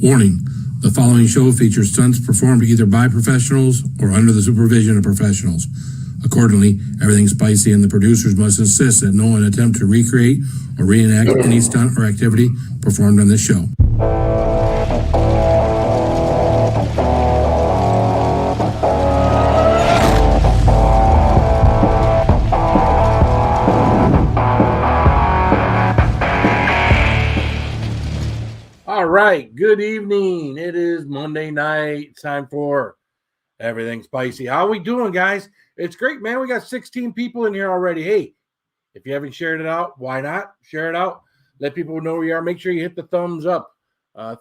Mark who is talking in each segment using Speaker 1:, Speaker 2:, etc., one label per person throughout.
Speaker 1: Warning, the following show features stunts performed either by professionals or under the supervision of professionals. Accordingly, everything spicy and the producers must insist that no one attempt to recreate or reenact any stunt or activity performed on this show.
Speaker 2: All right, good evening. It is Monday night. It's time for Everything Spicy. How we doing, guys? It's great, man. We got 16 people in here already. Hey, if you haven't shared it out, why not? Share it out. Let people know where you are. Make sure you hit the thumbs up.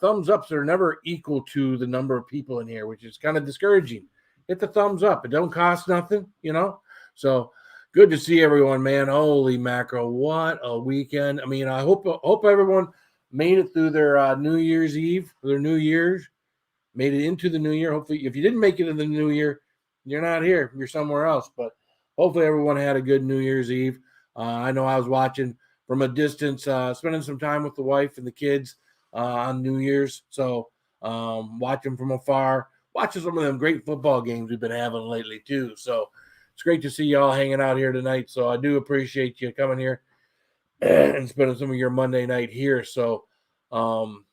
Speaker 2: Thumbs ups are never equal to the number of people in here, which is kind of discouraging. Hit the thumbs up. It don't cost nothing, you know? So good to see everyone, man. Holy mackerel. What a weekend. I mean, I hope everyone made it through their New Year's Eve, their New Year's, made it into the New Year. Hopefully, if you didn't make it in the New Year, you're not here. You're somewhere else. But hopefully everyone had a good New Year's Eve. I know I was watching from a distance, spending some time with the wife and the kids on New Year's. So watching from afar, watching some of them great football games we've been having lately too. So it's great to see you all hanging out here tonight. So I do appreciate you coming here and spending some of your Monday night here. So, update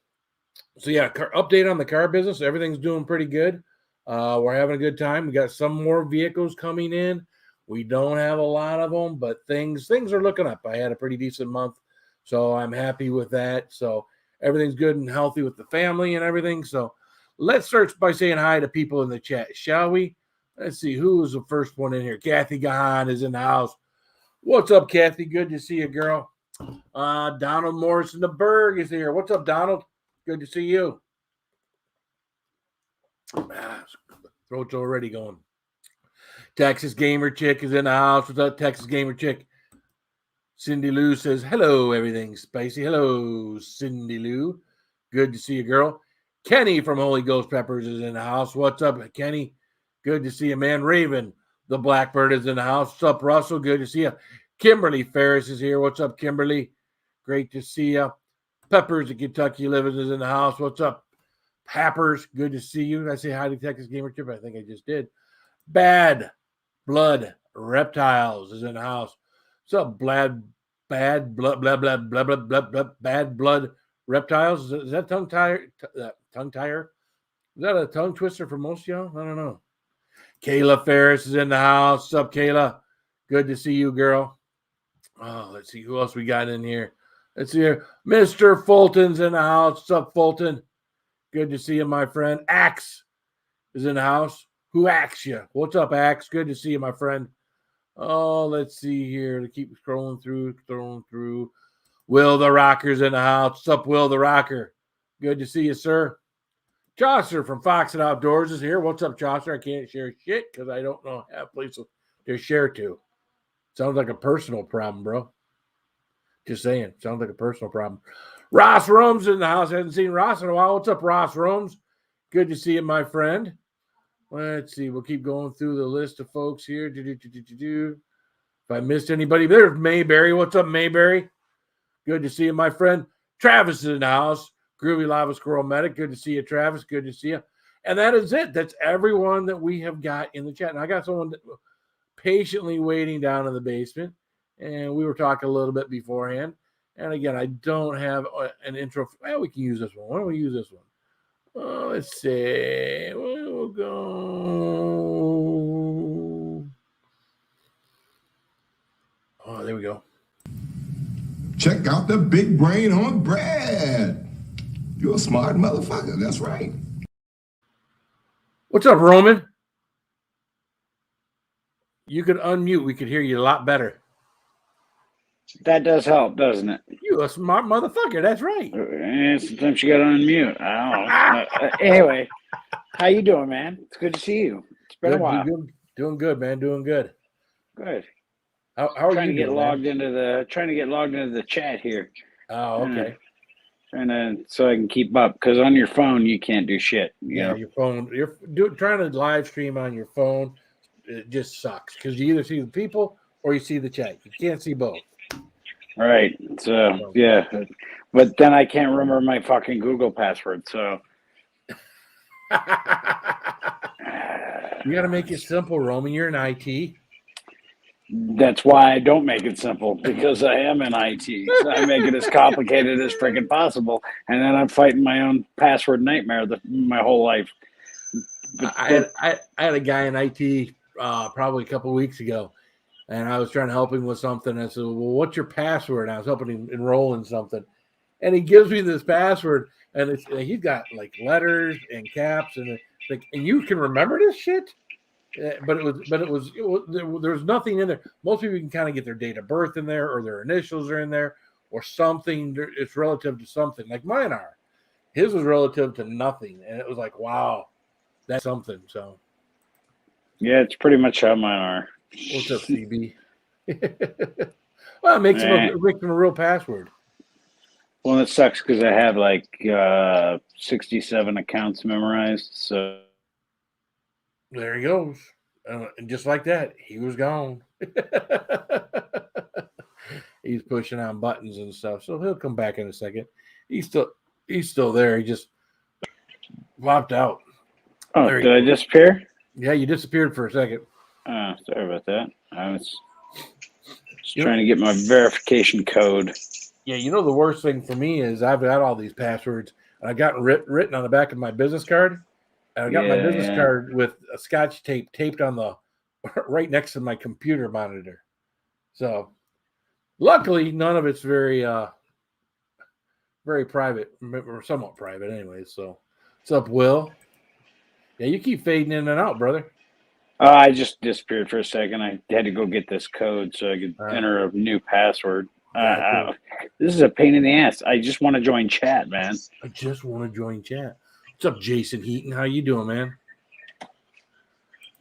Speaker 2: on the car business. Everything's doing pretty good. We're having a good time. We got some more vehicles coming in. We don't have a lot of them, but things are looking up. I had a pretty decent month, so I'm happy with that. So everything's good and healthy with the family and everything. So let's start by saying hi to people in the chat, shall we? Let's see who was the first one in here. Kathy Gahan is in the house. What's up, Kathy? Good to see you, girl. Donald Morrison, the Berg is here. What's up, Donald? Good to see you. Throat's already going. Texas Gamer Chick is in the house. What's up, Texas Gamer Chick? Cindy Lou says, hello, everything spicy. Hello, Cindy Lou. Good to see you, girl. Kenny from Holy Ghost Peppers is in the house. What's up, Kenny? Good to see you, man. Raven, the Blackbird, is in the house. What's up, Russell? Good to see you. Kimberly Ferris is here. What's up, Kimberly? Great to see you. Peppers, the Kentucky Living, is in the house. What's up, Pappers? Good to see you. Did I say hi to Texas Gamer Chip? I think I just did. Bad Blood Reptiles is in the house. What's up, bad blood, blah, blah, blah, blah, blah, blah, bad blood reptiles? Is that tongue tire? Is that a tongue twister for most of y'all? I don't know. Kayla Ferris is in the house. What's up, Kayla? Good to see you, girl. Oh, let's see who else we got in here. Let's see here. Mr. Fulton's in the house. What's up, Fulton? Good to see you, my friend. Axe is in the house. Who axed you? What's up, Axe? Good to see you, my friend. Oh, let's see here. To keep scrolling through. Will the Rocker's in the house. What's up, Will the Rocker? Good to see you, sir. Chaucer from Fox and Outdoors is here. What's up, Chaucer? I can't share shit because I don't know how places to share to. Sounds like a personal problem, bro. Just saying. Sounds like a personal problem. Ross Rome's in the house. I haven't seen Ross in a while. What's up, Ross Rome's? Good to see you, my friend. Let's see. We'll keep going through the list of folks here. If I missed anybody, there's Mayberry. What's up, Mayberry? Good to see you, my friend. Travis is in the house. Groovy Lava Squirrel Medic. Good to see you, Travis. Good to see you. And that is it. That's everyone that we have got in the chat. And I got someone patiently waiting down in the basement. And we were talking a little bit beforehand. And again, I don't have an intro. Well, we can use this one. Why don't we use this one? Let's see. We'll go. Oh, there we go.
Speaker 3: Check out the big brain on Brad. You're a smart motherfucker. That's right.
Speaker 2: What's up, Roman? You could unmute. We could hear you a lot better.
Speaker 4: That does help, doesn't it?
Speaker 2: You a smart motherfucker. That's right.
Speaker 4: Sometimes you got to unmute. I don't know. Anyway, how you doing, man? It's good to see you. It's been a while.
Speaker 2: Doing good, man. Doing good.
Speaker 4: Good.
Speaker 2: How are
Speaker 4: trying
Speaker 2: you
Speaker 4: to get
Speaker 2: doing,
Speaker 4: logged into the chat here.
Speaker 2: Oh, okay.
Speaker 4: So I can keep up, because on your phone you can't do shit. You know?
Speaker 2: Your phone. You're trying to live stream on your phone. It just sucks because you either see the people or you see the chat. You can't see both.
Speaker 4: Right. So yeah, but then I can't remember my fucking Google password. So
Speaker 2: You got to make it simple, Roman. You're in IT.
Speaker 4: That's why I don't make it simple, because I am in IT. So I make it as complicated as freaking possible, and then I'm fighting my own password nightmare my whole life.
Speaker 2: I had a guy in IT probably a couple of weeks ago, and I was trying to help him with something. I said, "Well, what's your password?" And I was helping him enroll in something, and he gives me this password, and he's got like letters and caps, and it's like, and you can remember this shit. But it was there was nothing in there. Most people can kind of get their date of birth in there, or their initials are in there, or something. It's relative to something, like mine are. His was relative to nothing, and it was like, wow, that's something. So,
Speaker 4: Yeah, it's pretty much how mine are.
Speaker 2: what's up, CB? Well, it makes him a real password.
Speaker 4: Well, it sucks because I have like 67 accounts memorized. So
Speaker 2: There he goes, and just like that, he was gone. He's pushing on buttons and stuff, so he'll come back in a second. He's still there. He just popped out.
Speaker 4: oh, did I disappear?
Speaker 2: Yeah, you disappeared for a second.
Speaker 4: Oh, sorry about that. I was just trying to get my verification code.
Speaker 2: Yeah, you know the worst thing for me is I've got all these passwords, and I got written on the back of my business card, and I got my business card with a Scotch tape taped on the right next to my computer monitor. So, luckily, none of it's very private, or somewhat private, anyways. So, what's up, Will? Yeah, you keep fading in and out, brother.
Speaker 4: I just disappeared for a second. I had to go get this code so I could enter a new password. This is a pain in the ass. I just want to join chat, man.
Speaker 2: I just want to join chat. What's up, Jason Heaton? How you doing, man?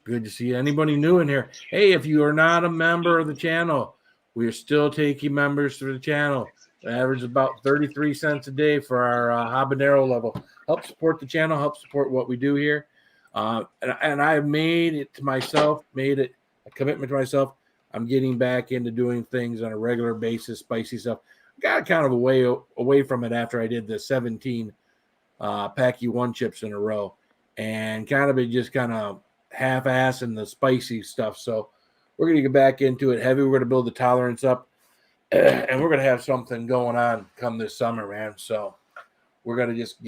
Speaker 2: Good to see you. Anybody new in here? Hey, if you are not a member of the channel, we are still taking members through the channel. The average is about 33 cents a day for our habanero level. Help support the channel. Help support what we do here. And I've made it a commitment to myself. I'm getting back into doing things on a regular basis, spicy stuff. Got kind of away from it after I did the 17 Packy One chips in a row, and kind of been just kind of half-assing the spicy stuff. So we're going to get back into it heavy. We're going to build the tolerance up, and we're going to have something going on come this summer, man. So we're going to just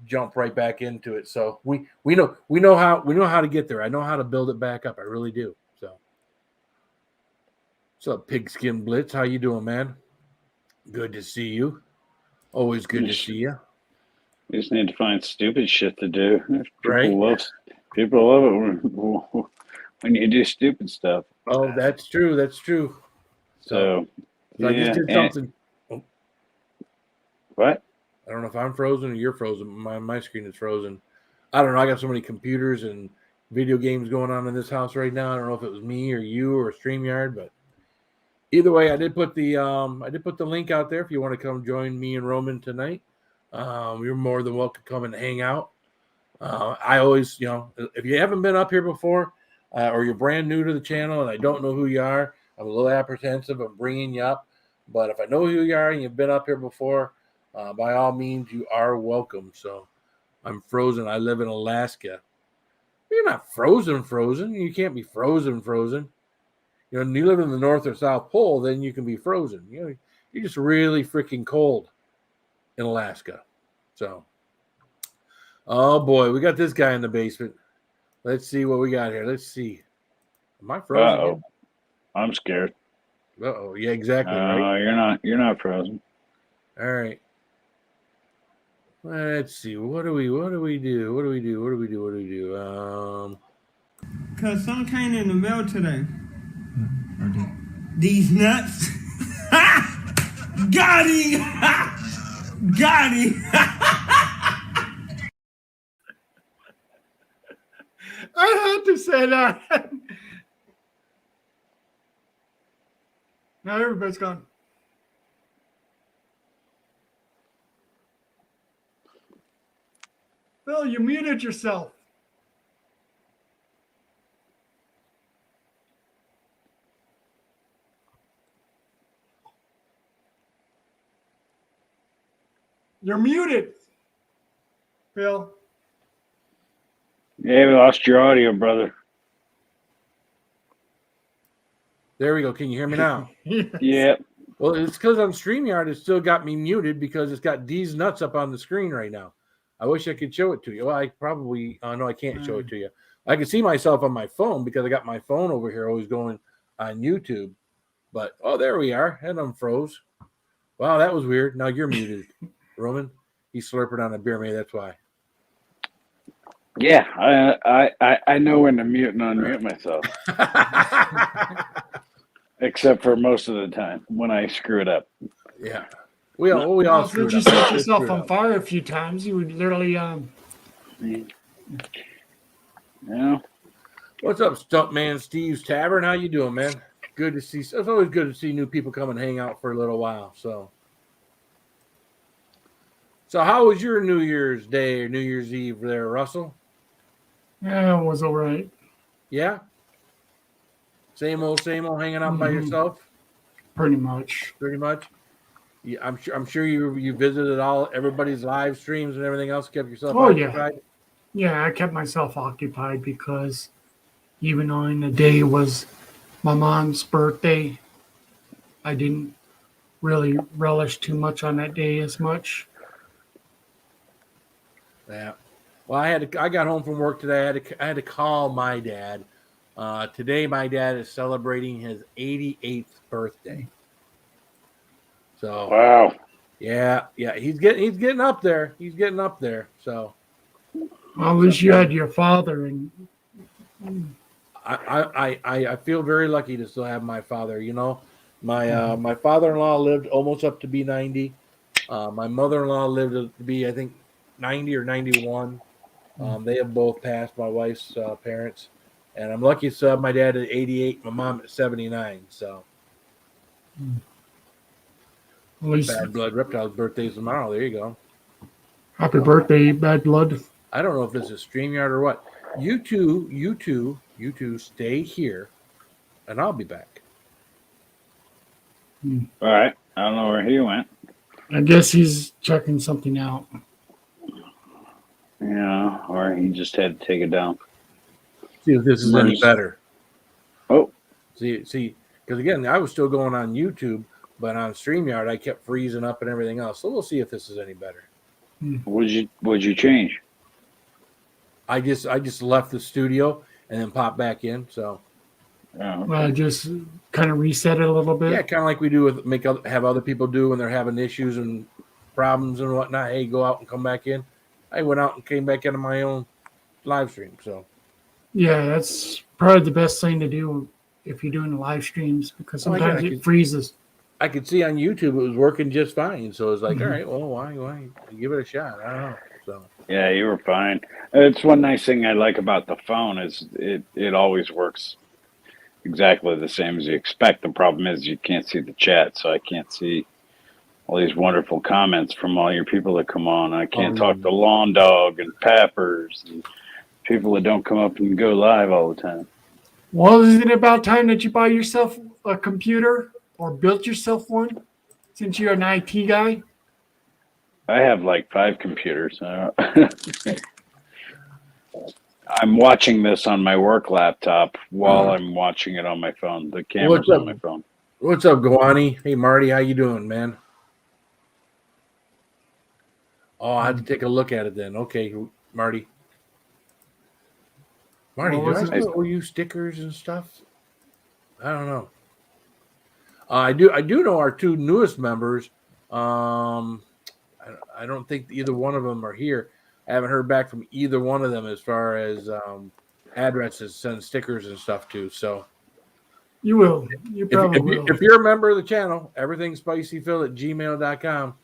Speaker 2: jump right back into it. So we know how to get there. I know how to build it back up. I really do. So what's up, Pigskin Blitz? How you doing, man? Good to see you. Always good to see you.
Speaker 4: We just need to find stupid shit to do.
Speaker 2: Right?
Speaker 4: People love it when you do stupid stuff.
Speaker 2: Oh, that's true. That's true.
Speaker 4: So
Speaker 2: I just did something.
Speaker 4: What?
Speaker 2: I don't know if I'm frozen or you're frozen. My screen is frozen. I don't know. I got so many computers and video games going on in this house right now. I don't know if it was me or you or StreamYard, but either way, I did put the link out there if you want to come join me and Roman tonight. You're more than welcome to come and hang out. I always, if you haven't been up here before, or you're brand new to the channel and I don't know who you are, I'm a little apprehensive of bringing you up. But if I know who you are and you've been up here before, by all means, you are welcome. So I'm frozen. I live in Alaska. You're not frozen. You can't be frozen. You live in the North or South Pole, then you can be frozen. You're just really freaking cold in Alaska. So, oh boy, we got this guy in the basement. Let's see what we got here. Let's see. Am I frozen?
Speaker 4: Uh-oh. I'm scared.
Speaker 2: Uh-oh. Yeah, exactly. Right?
Speaker 4: You're not frozen.
Speaker 2: All right. Let's see. What do we do?
Speaker 5: Cause some came in the mail today. These nuts. Got him. Got him.
Speaker 6: I had to say that. Now everybody's gone. Phil, you muted yourself. You're muted, Phil.
Speaker 4: Yeah, we lost your audio, brother.
Speaker 2: There we go. Can you hear me now?
Speaker 4: Yeah.
Speaker 2: Well, it's because on StreamYard it still got me muted because it's got D's nuts up on the screen right now. I wish I could show it to you. Well, I probably no, I can't show it to you. I can see myself on my phone because I got my phone over here always going on YouTube. But there we are. And unfroze. Wow, that was weird. Now you're muted, Roman. He's slurping on a beer, maybe that's why.
Speaker 4: Yeah, I know when to mute and unmute myself, except for most of the time when I screw it up.
Speaker 2: Yeah. We all screwed
Speaker 6: Since you
Speaker 2: up.
Speaker 6: set
Speaker 2: We
Speaker 6: yourself
Speaker 2: screwed
Speaker 6: on
Speaker 2: up.
Speaker 6: fire a few times, you would literally
Speaker 4: Yeah.
Speaker 2: What's up, Stuntman Steve's Tavern? How you doing, man? Good to see. It's always good to see new people come and hang out for a little while. So how was your New Year's Day or New Year's Eve there, Russell?
Speaker 6: it was all right.
Speaker 2: Yeah. Same old, hanging out by yourself.
Speaker 6: Pretty much.
Speaker 2: Pretty much. Yeah, I'm sure you visited everybody's live streams and everything else. Kept yourself occupied.
Speaker 6: Yeah, I kept myself occupied because even though in the day was my mom's birthday, I didn't really relish too much on that day as much.
Speaker 2: Yeah. Well, I got home from work today. I had to call my dad. Today, my dad is celebrating his 88th birthday. So
Speaker 4: Wow.
Speaker 2: yeah, he's getting up there. He's getting up there. So
Speaker 6: Well, at least you had your father, and
Speaker 2: I feel very lucky to still have my father. You know, my father-in-law lived almost up to be 90. My mother-in-law lived to be, I think, 90 or 91. They have both passed, my wife's parents. And I'm lucky to have my dad at 88, my mom at 79. So
Speaker 6: at least
Speaker 2: Bad Blood Reptile's birthday's tomorrow. There you go.
Speaker 6: happy birthday, Bad Blood.
Speaker 2: I don't know if this is StreamYard or what. You two stay here, and I'll be back.
Speaker 4: All right. I don't know where he went.
Speaker 6: I guess he's checking something out.
Speaker 4: Yeah, or he just had to take it down.
Speaker 2: See if this is any better.
Speaker 4: Oh.
Speaker 2: See, because again, I was still going on YouTube, but on StreamYard, I kept freezing up and everything else. So we'll see if this is any better.
Speaker 4: Would you change?
Speaker 2: I just left the studio and then popped back in. So
Speaker 4: Oh, okay.
Speaker 6: Well, just kind of reset it a little bit.
Speaker 2: yeah, kind of like we do have other people do when they're having issues and problems and whatnot. Hey, go out and come back in. I went out and came back into my own live stream. So
Speaker 6: Yeah, that's probably the best thing to do if you're doing live streams because
Speaker 2: Oh, I
Speaker 6: sometimes
Speaker 2: get
Speaker 6: it freezes.
Speaker 2: I could see on YouTube it was working just fine. So it's like, all right, well, why give it a shot? I don't know. So
Speaker 4: Yeah, you were fine. It's one nice thing I like about the phone is it always works exactly the same as you expect. The problem is you can't see the chat, so I can't see all these wonderful comments from all your people that come on. I can't talk to Lawn Dog and Pappers and people that don't come up and go live all the time.
Speaker 6: Well, isn't it about time that you buy yourself a computer or built yourself one since you're an IT guy?
Speaker 4: I have like 5 computers. I'm watching this on my work laptop while I'm watching it on my phone. The camera's
Speaker 2: What's up?
Speaker 4: on my phone.
Speaker 2: what's up, Guani? Hey, Marty, how you doing, man? Oh, I had to take a look at it then. Okay, Marty. Marty,
Speaker 6: What
Speaker 2: do
Speaker 6: was
Speaker 2: I
Speaker 6: it?
Speaker 2: still owe you stickers and stuff? I don't know. I do know our 2 newest members. I don't think either one of them are here. I haven't heard back from either one of them as far as addresses, send stickers and stuff to. So
Speaker 6: You will. You probably will.
Speaker 2: if you're a member of the channel, everythingspicyphil@gmail.com.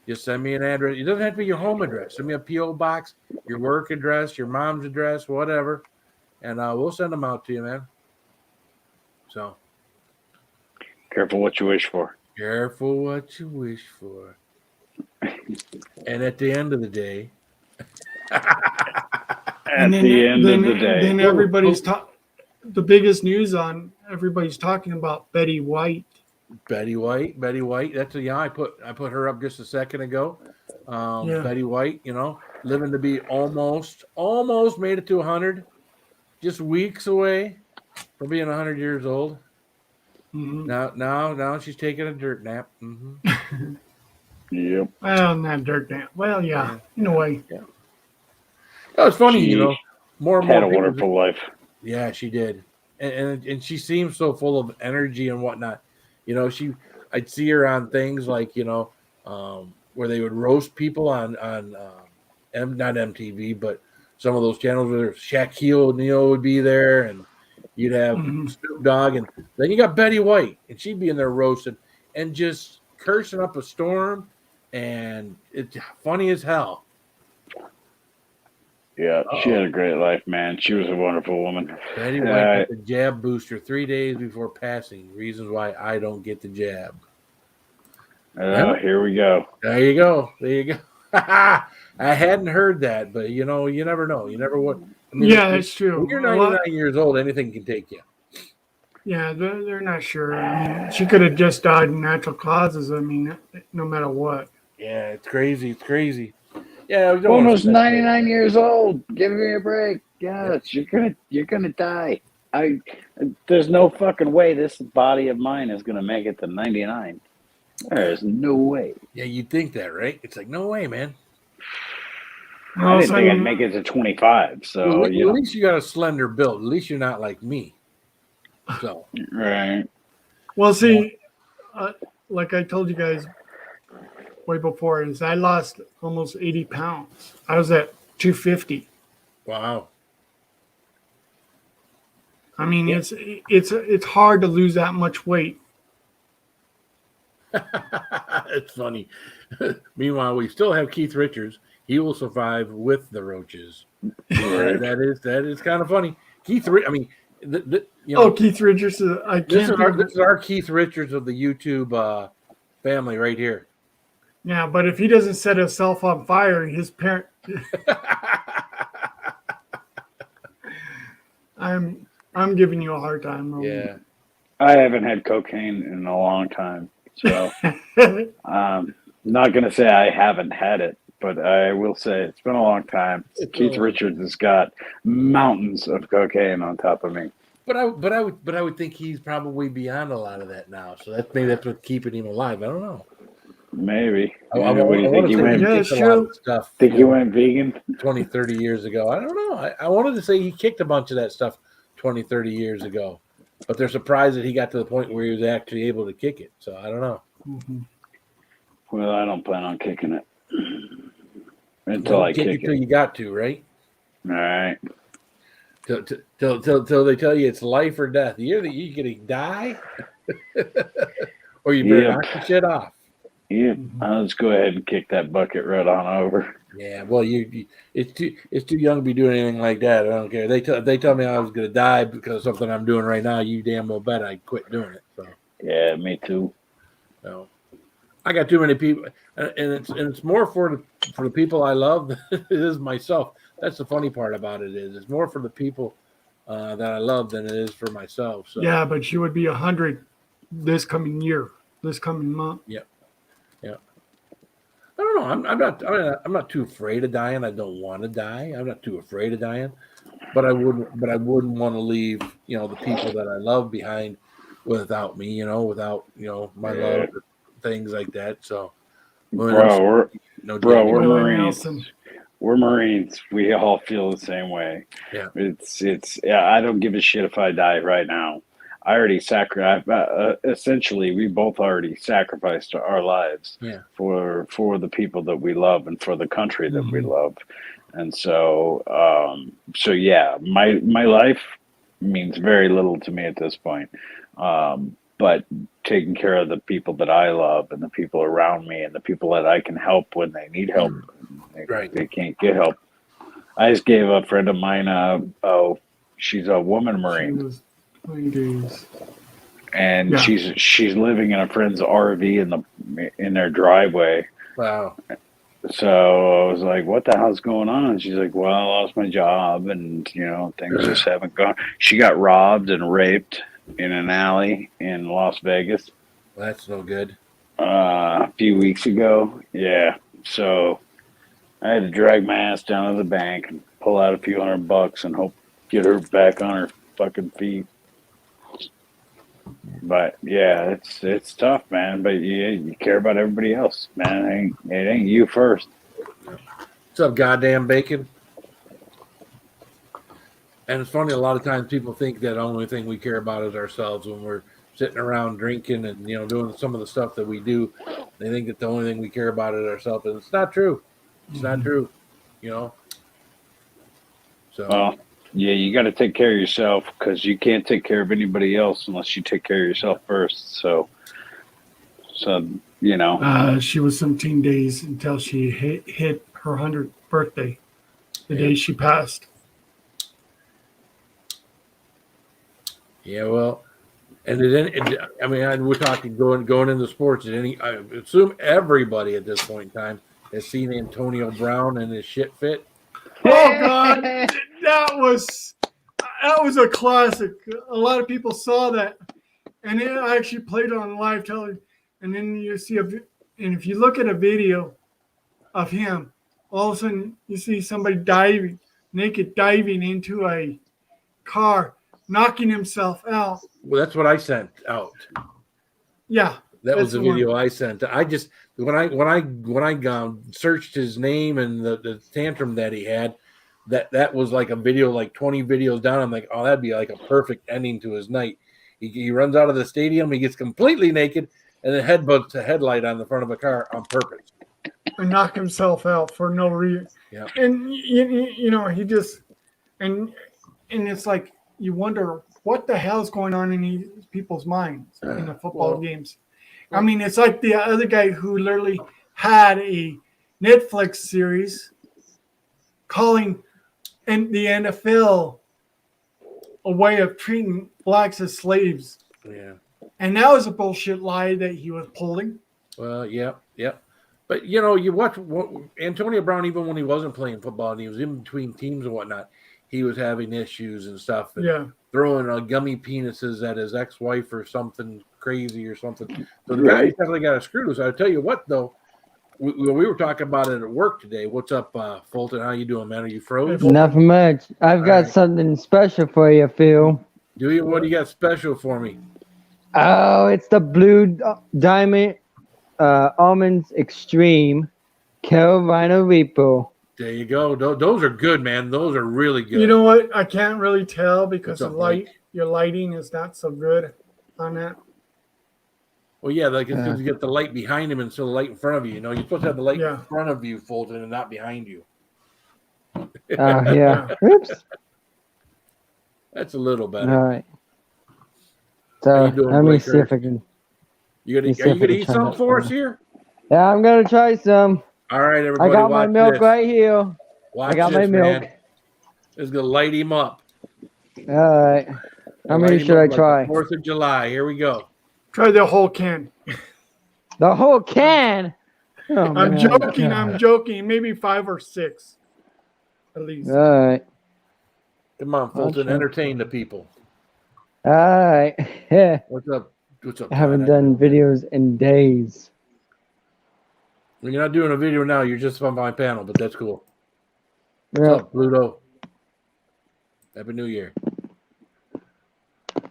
Speaker 2: Just send me an address. It doesn't have to be your home address. Send me a P.O. box, your work address, your mom's address, whatever, and we'll send them out to you, man. So
Speaker 4: Careful what you wish for.
Speaker 2: careful what you wish for. And at the end of the day,
Speaker 4: At the end of the day.
Speaker 6: Then everybody's the biggest news on everybody's talking about Betty White.
Speaker 2: Betty White. That's I put her up just a second ago.
Speaker 6: Yeah.
Speaker 2: Betty White. You know, living to be almost made it to 100, just weeks away from being 100 years old.
Speaker 6: Mhm.
Speaker 2: Now she's taking a dirt nap.
Speaker 4: Yep.
Speaker 6: Well, not dirt nap. Well, yeah, in a way.
Speaker 2: Oh, it's funny,
Speaker 4: She
Speaker 2: more and
Speaker 4: had
Speaker 2: more
Speaker 4: a
Speaker 2: people.
Speaker 4: wonderful life.
Speaker 2: Yeah, she did, and she seems so full of energy and whatnot. I'd see her on things like where they would roast people on not MTV, but some of those channels where Shaquille O'Neal would be there, and you'd have
Speaker 6: Mhm.
Speaker 2: Snoop Dogg, and then you got Betty White, and she'd be in there roasting and just cursing up a storm, and it's funny as hell.
Speaker 4: Yeah, she had a great life, man. She was a wonderful woman.
Speaker 2: Betty White got the jab booster 3 days before passing. Reasons why I don't get the jab.
Speaker 4: Here we go.
Speaker 2: There you go. I hadn't heard that, but you never know. You never would. I mean,
Speaker 6: Yeah, that's true.
Speaker 2: When you're
Speaker 6: A
Speaker 2: 99
Speaker 6: lot-
Speaker 2: years old, anything can take you.
Speaker 6: Yeah, they're not sure. I mean, she could have just died in natural causes. I mean, no matter what.
Speaker 2: Yeah, it's crazy. It's crazy. Yeah, we don't wanna
Speaker 4: Almost
Speaker 2: speculate.
Speaker 4: 99 years old. Give me a break. Yes, you're gonna die. There's no fucking way this body of mine is gonna make it to 99. There's no way.
Speaker 2: Yeah, you'd think that, right? It's like, no way, man.
Speaker 4: I didn't think I'd make it to 25. So
Speaker 2: At least you got a slender build. At least you're not like me. So
Speaker 4: right.
Speaker 6: Well, see, like I told you guys way before, is I lost almost 80 pounds. I was at 250.
Speaker 2: wow.
Speaker 6: I mean, it's hard to lose that much weight.
Speaker 2: It's funny. Meanwhile, we still have Keith Richards. He will survive with the roaches. That is kind of funny. Keith, I mean,
Speaker 6: Keith Richards. I
Speaker 2: this
Speaker 6: can't.
Speaker 2: is our Keith Richards of the YouTube family right here.
Speaker 6: Yeah, but if he doesn't set himself on fire, his parent. I'm giving you a hard time. Roman.
Speaker 2: Yeah.
Speaker 4: I haven't had cocaine in a long time, so not gonna say I haven't had it, but I will say it's been a long time. Keith Richards has got mountains of cocaine on top of me.
Speaker 2: But I would think he's probably beyond a lot of that now. So that's what's keeping him alive. I don't know.
Speaker 4: Maybe.
Speaker 2: What do you think? He
Speaker 4: went?
Speaker 6: Yeah,
Speaker 2: kicked
Speaker 6: it's
Speaker 2: a lot
Speaker 6: true.
Speaker 2: of stuff.
Speaker 4: Think he went vegan?
Speaker 2: 20, 30 years ago. I don't know. I wanted to say he kicked a bunch of that stuff 20, 30 years ago. But they're surprised that he got to the point where he was actually able to kick it. So I don't know.
Speaker 6: Mm-hmm.
Speaker 4: Well, I don't plan on kicking it until I kick it.
Speaker 2: Till you got to, right?
Speaker 4: All right.
Speaker 2: Till they tell you it's life or death. You're gonna die, or you better knock the shit off.
Speaker 4: Yeah, let's go ahead and kick that bucket right on over.
Speaker 2: Yeah, well, it's too young to be doing anything like that. I don't care. They tell me I was gonna die because of something I'm doing right now. You damn well bet I'd quit doing it. So
Speaker 4: yeah, me too.
Speaker 2: So I got too many people, and it's more for the people I love than it is myself. That's the funny part about it is it's more for the people that I love than it is for myself. So
Speaker 6: Yeah, but you would be 100 this coming year, this coming month.
Speaker 2: Yeah. I don't know. I'm not too afraid of dying. I don't want to die. I'm not too afraid of dying, but I wouldn't want to leave the people that I love behind without me. Without my love, or things like that. So,
Speaker 4: we're Marines.
Speaker 6: Nelson.
Speaker 4: We're Marines. We all feel the same way.
Speaker 2: Yeah.
Speaker 4: It's I don't give a shit if I die right now. I already essentially, we both already sacrificed our lives for the people that we love and for the country that we love. And so yeah, my life means very little to me at this point. But taking care of the people that I love and the people around me and the people that I can help when they need help, they can't get help. I just gave a friend of mine she's a woman Marine. And she's living in a friend's RV in their driveway.
Speaker 2: Wow.
Speaker 4: So I was like, "What the hell's going on?" And she's like, "Well, I lost my job, and things just haven't gone." She got robbed and raped in an alley in Las Vegas.
Speaker 2: Well, that's no good.
Speaker 4: A few weeks ago. Yeah. So I had to drag my ass down to the bank and pull out a few $100 and hope get her back on her fucking feet. But yeah, it's tough, man. But yeah, you care about everybody else, man. It ain't you first.
Speaker 2: What's up, goddamn bacon? And it's funny, a lot of times people think that the only thing we care about is ourselves when we're sitting around drinking and doing some of the stuff that we do. They think that the only thing we care about is ourselves, and it's not true. It's not true, So
Speaker 4: Well, yeah, you got to take care of yourself because you can't take care of anybody else unless you take care of yourself first. So
Speaker 6: She was 17 days until she hit her 100th birthday, the day she passed.
Speaker 2: yeah, well, and we're talking going into sports. I assume everybody at this point in time has seen Antonio Brown and his shit fit.
Speaker 6: Oh God, that was a classic. A lot of people saw that, and it actually played on live television. And then you see and if you look at a video of him, all of a sudden you see somebody naked diving into a car, knocking himself out.
Speaker 2: Well, that's what I sent out.
Speaker 6: Yeah,
Speaker 2: that was the video I sent. I just when I searched his name and the tantrum that he had, that was like a video, like 20 videos down. I'm like, oh, that'd be like a perfect ending to his night. He runs out of the stadium, he gets completely naked, and then headbutts a headlight on the front of a car on purpose.
Speaker 6: And knock himself out for no reason.
Speaker 2: Yeah.
Speaker 6: And he just and it's like you wonder what the hell's going on in these people's minds in the football games. I mean, it's like the other guy who literally had a Netflix series calling the NFL a way of treating blacks as slaves.
Speaker 2: Yeah.
Speaker 6: And that was a bullshit lie that he was pulling.
Speaker 2: Well, yeah. But, you watch Antonio Brown, even when he wasn't playing football and he was in between teams and whatnot, he was having issues and stuff. And throwing gummy penises at his ex-wife or something crazy or something. So the guy definitely got a screw loose. I'll tell you what, though, we were talking about it at work today. What's up, Fulton? How you doing, man? Are you froze?
Speaker 7: Nothing much. I've got something special for you, Phil.
Speaker 2: Do you? What do you got special for me?
Speaker 7: Oh, it's the Blue Diamond Almonds Extreme Carolina Reaper.
Speaker 2: There you go. Those are good, man. Those are really good.
Speaker 6: You know what? I can't really tell because your lighting is not so good on that.
Speaker 2: Well, yeah, like it's because you get the light behind him instead of the light in front of you. You're supposed to have the light in front of you, Fulton, and not behind you.
Speaker 7: Yeah. Oops.
Speaker 2: That's a little better.
Speaker 7: All right. So let me see if I can.
Speaker 2: Are you gonna eat some for us here?
Speaker 7: Yeah, I'm gonna try some.
Speaker 2: All right, everybody.
Speaker 7: I got my milk right here.
Speaker 2: Watch
Speaker 7: I got my milk.
Speaker 2: Man. It's gonna light him up.
Speaker 7: All right. How many should I try?
Speaker 2: 4th of July. Here we go.
Speaker 6: Try the whole can.
Speaker 7: The whole can. Oh,
Speaker 6: I'm joking. I'm joking. Maybe 5 or 6, at least.
Speaker 7: All right.
Speaker 2: Come on, Fulton. Entertain the people.
Speaker 7: All right. Yeah.
Speaker 2: What's up? What's up?
Speaker 7: I haven't done videos in days.
Speaker 2: Well, you're not doing a video now. You're just on my panel, but that's cool.
Speaker 7: Yeah.
Speaker 2: What's up, Pluto? Happy New Year.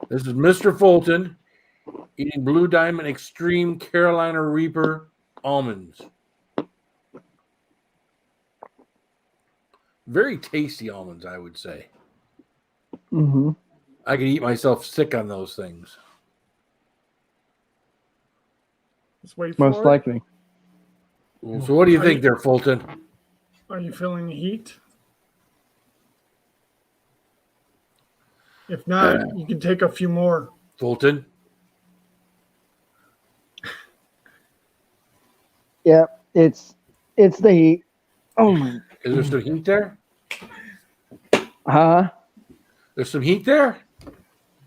Speaker 2: This is Mr. Fulton eating Blue Diamond Extreme Carolina Reaper almonds. Very tasty almonds, I would say.
Speaker 7: Mm-hmm.
Speaker 2: I could eat myself sick on those things.
Speaker 6: Let's wait for
Speaker 7: Most likely.
Speaker 2: So what do you think there, Fulton?
Speaker 6: Are you feeling the heat? If not, you can take a few more.
Speaker 2: Fulton?
Speaker 7: Yeah, it's the heat. Oh my.
Speaker 2: Is there some heat there?
Speaker 7: Huh?
Speaker 2: There's some heat there?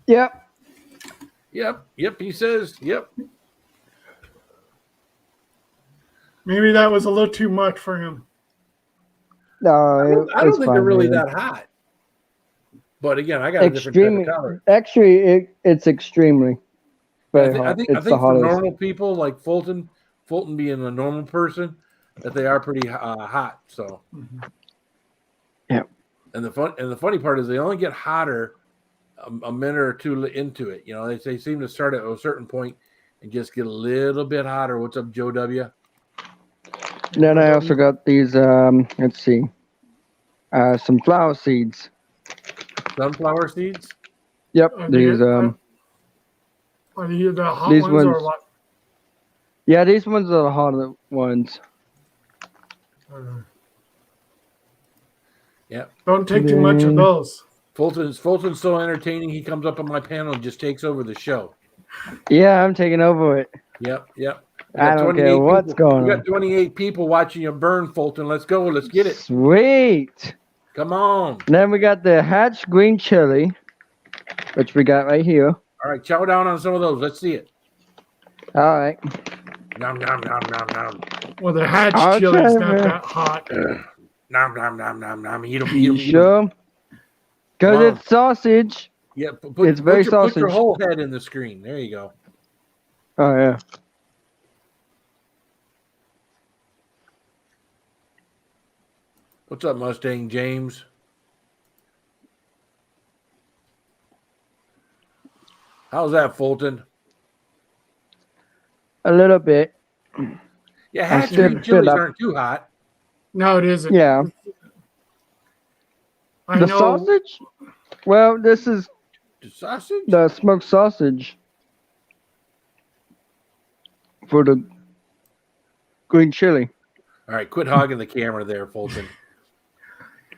Speaker 7: Yep.
Speaker 2: Yep, he says. Yep.
Speaker 6: Maybe that was a little too much for him.
Speaker 7: No,
Speaker 2: I don't think they're really that hot. But again, I got a different type of color.
Speaker 7: Actually, it's extremely very hot.
Speaker 2: I think for normal people like Fulton being a normal person, that they are pretty hot. So,
Speaker 7: Yeah.
Speaker 2: And the funny part is they only get hotter a minute or two into it. You know, they seem to start at a certain point and just get a little bit hotter. What's up, Joe W?
Speaker 7: Then I also got these. Let's see, some flower seeds.
Speaker 2: Sunflower seeds.
Speaker 7: Yep,
Speaker 6: Are
Speaker 7: these.
Speaker 6: are they the hot
Speaker 7: These
Speaker 6: ones or
Speaker 7: ones.
Speaker 6: what?
Speaker 7: Yeah, these ones are the hotter ones.
Speaker 2: Yeah.
Speaker 6: Don't take too much of
Speaker 7: Then-
Speaker 6: those.
Speaker 2: Fulton's so entertaining. He comes up on my panel and just takes over the show.
Speaker 7: Yeah, I'm taking over it.
Speaker 2: Yep. We
Speaker 7: I
Speaker 2: got
Speaker 7: don't
Speaker 2: 28
Speaker 7: care what's
Speaker 2: people.
Speaker 7: going
Speaker 2: We got
Speaker 7: on.
Speaker 2: 28 people watching you burn, Fulton. Let's go. Let's get it.
Speaker 7: Sweet.
Speaker 2: Come on.
Speaker 7: Then we got the hatch green chili, which we got right here.
Speaker 2: All right, chow down on some of those. Let's see it.
Speaker 7: All right.
Speaker 2: Nom nom nom nom nom.
Speaker 6: Well, the hatch
Speaker 7: I'll
Speaker 6: chili's
Speaker 7: try,
Speaker 6: not
Speaker 7: man.
Speaker 6: that hot.
Speaker 2: Nom nom nom nom nom. Eat 'em, eat 'em,
Speaker 7: You
Speaker 2: eat 'em.
Speaker 7: sure? Because
Speaker 2: Come on.
Speaker 7: it's sausage.
Speaker 2: Yeah,
Speaker 7: It's very
Speaker 2: put your
Speaker 7: sausage.
Speaker 2: whole head in the screen. There you go.
Speaker 7: Oh, yeah.
Speaker 2: What's up, Mustang James? How's that, Fulton?
Speaker 7: A little bit.
Speaker 2: Yeah,
Speaker 7: I
Speaker 2: hatch
Speaker 7: still
Speaker 2: green
Speaker 7: feel
Speaker 2: chilies
Speaker 7: that-
Speaker 2: aren't too hot.
Speaker 6: No, it isn't.
Speaker 7: Yeah.
Speaker 6: I
Speaker 7: The
Speaker 6: know.
Speaker 7: sausage? Well, this is
Speaker 2: The sausage?
Speaker 7: the smoked sausage for the green chili.
Speaker 2: All right, quit hogging the camera there, Fulton.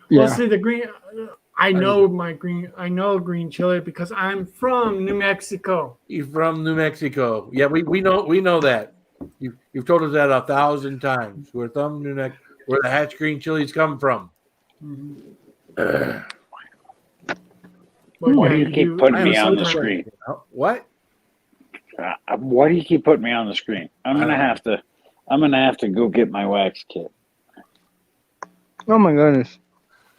Speaker 6: Well,
Speaker 7: Yeah.
Speaker 6: see, the green. I know green chili because I'm from New Mexico.
Speaker 2: He's from New Mexico. Yeah, we know that. You've told us that 1,000 times. We're from New Mexico, where the hatch green chilies come from.
Speaker 6: But
Speaker 4: Why
Speaker 6: yeah,
Speaker 4: do you keep putting
Speaker 2: I
Speaker 4: me
Speaker 2: have
Speaker 4: on the
Speaker 2: sometimes-
Speaker 4: screen?
Speaker 2: What?
Speaker 4: Why do you keep putting me on the screen? I'm gonna have to go get my wax kit.
Speaker 7: Oh, my goodness.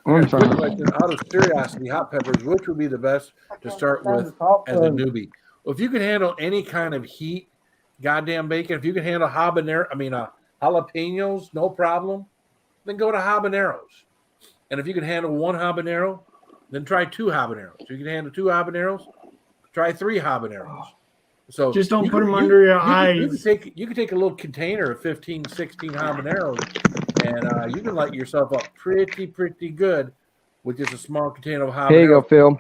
Speaker 7: I'm
Speaker 2: Quick
Speaker 7: sorry.
Speaker 2: question, out of curiosity, hot peppers, which would be the best to start with as a newbie? Well, if you can handle any kind of heat, goddamn bacon, if you can handle jalapenos, no problem, then go to habaneros. And if you can handle one habanero, then try 2 habaneros. If you can handle 2 habaneros, try 3 habaneros. So
Speaker 6: Just don't
Speaker 2: you
Speaker 6: put
Speaker 2: can-
Speaker 6: them
Speaker 2: you-
Speaker 6: under your
Speaker 2: you
Speaker 6: eyes.
Speaker 2: you can take a little container of 15, 16 habaneros, and you can light yourself up pretty good with just a small container of habaneros.
Speaker 7: Here you go, Phil.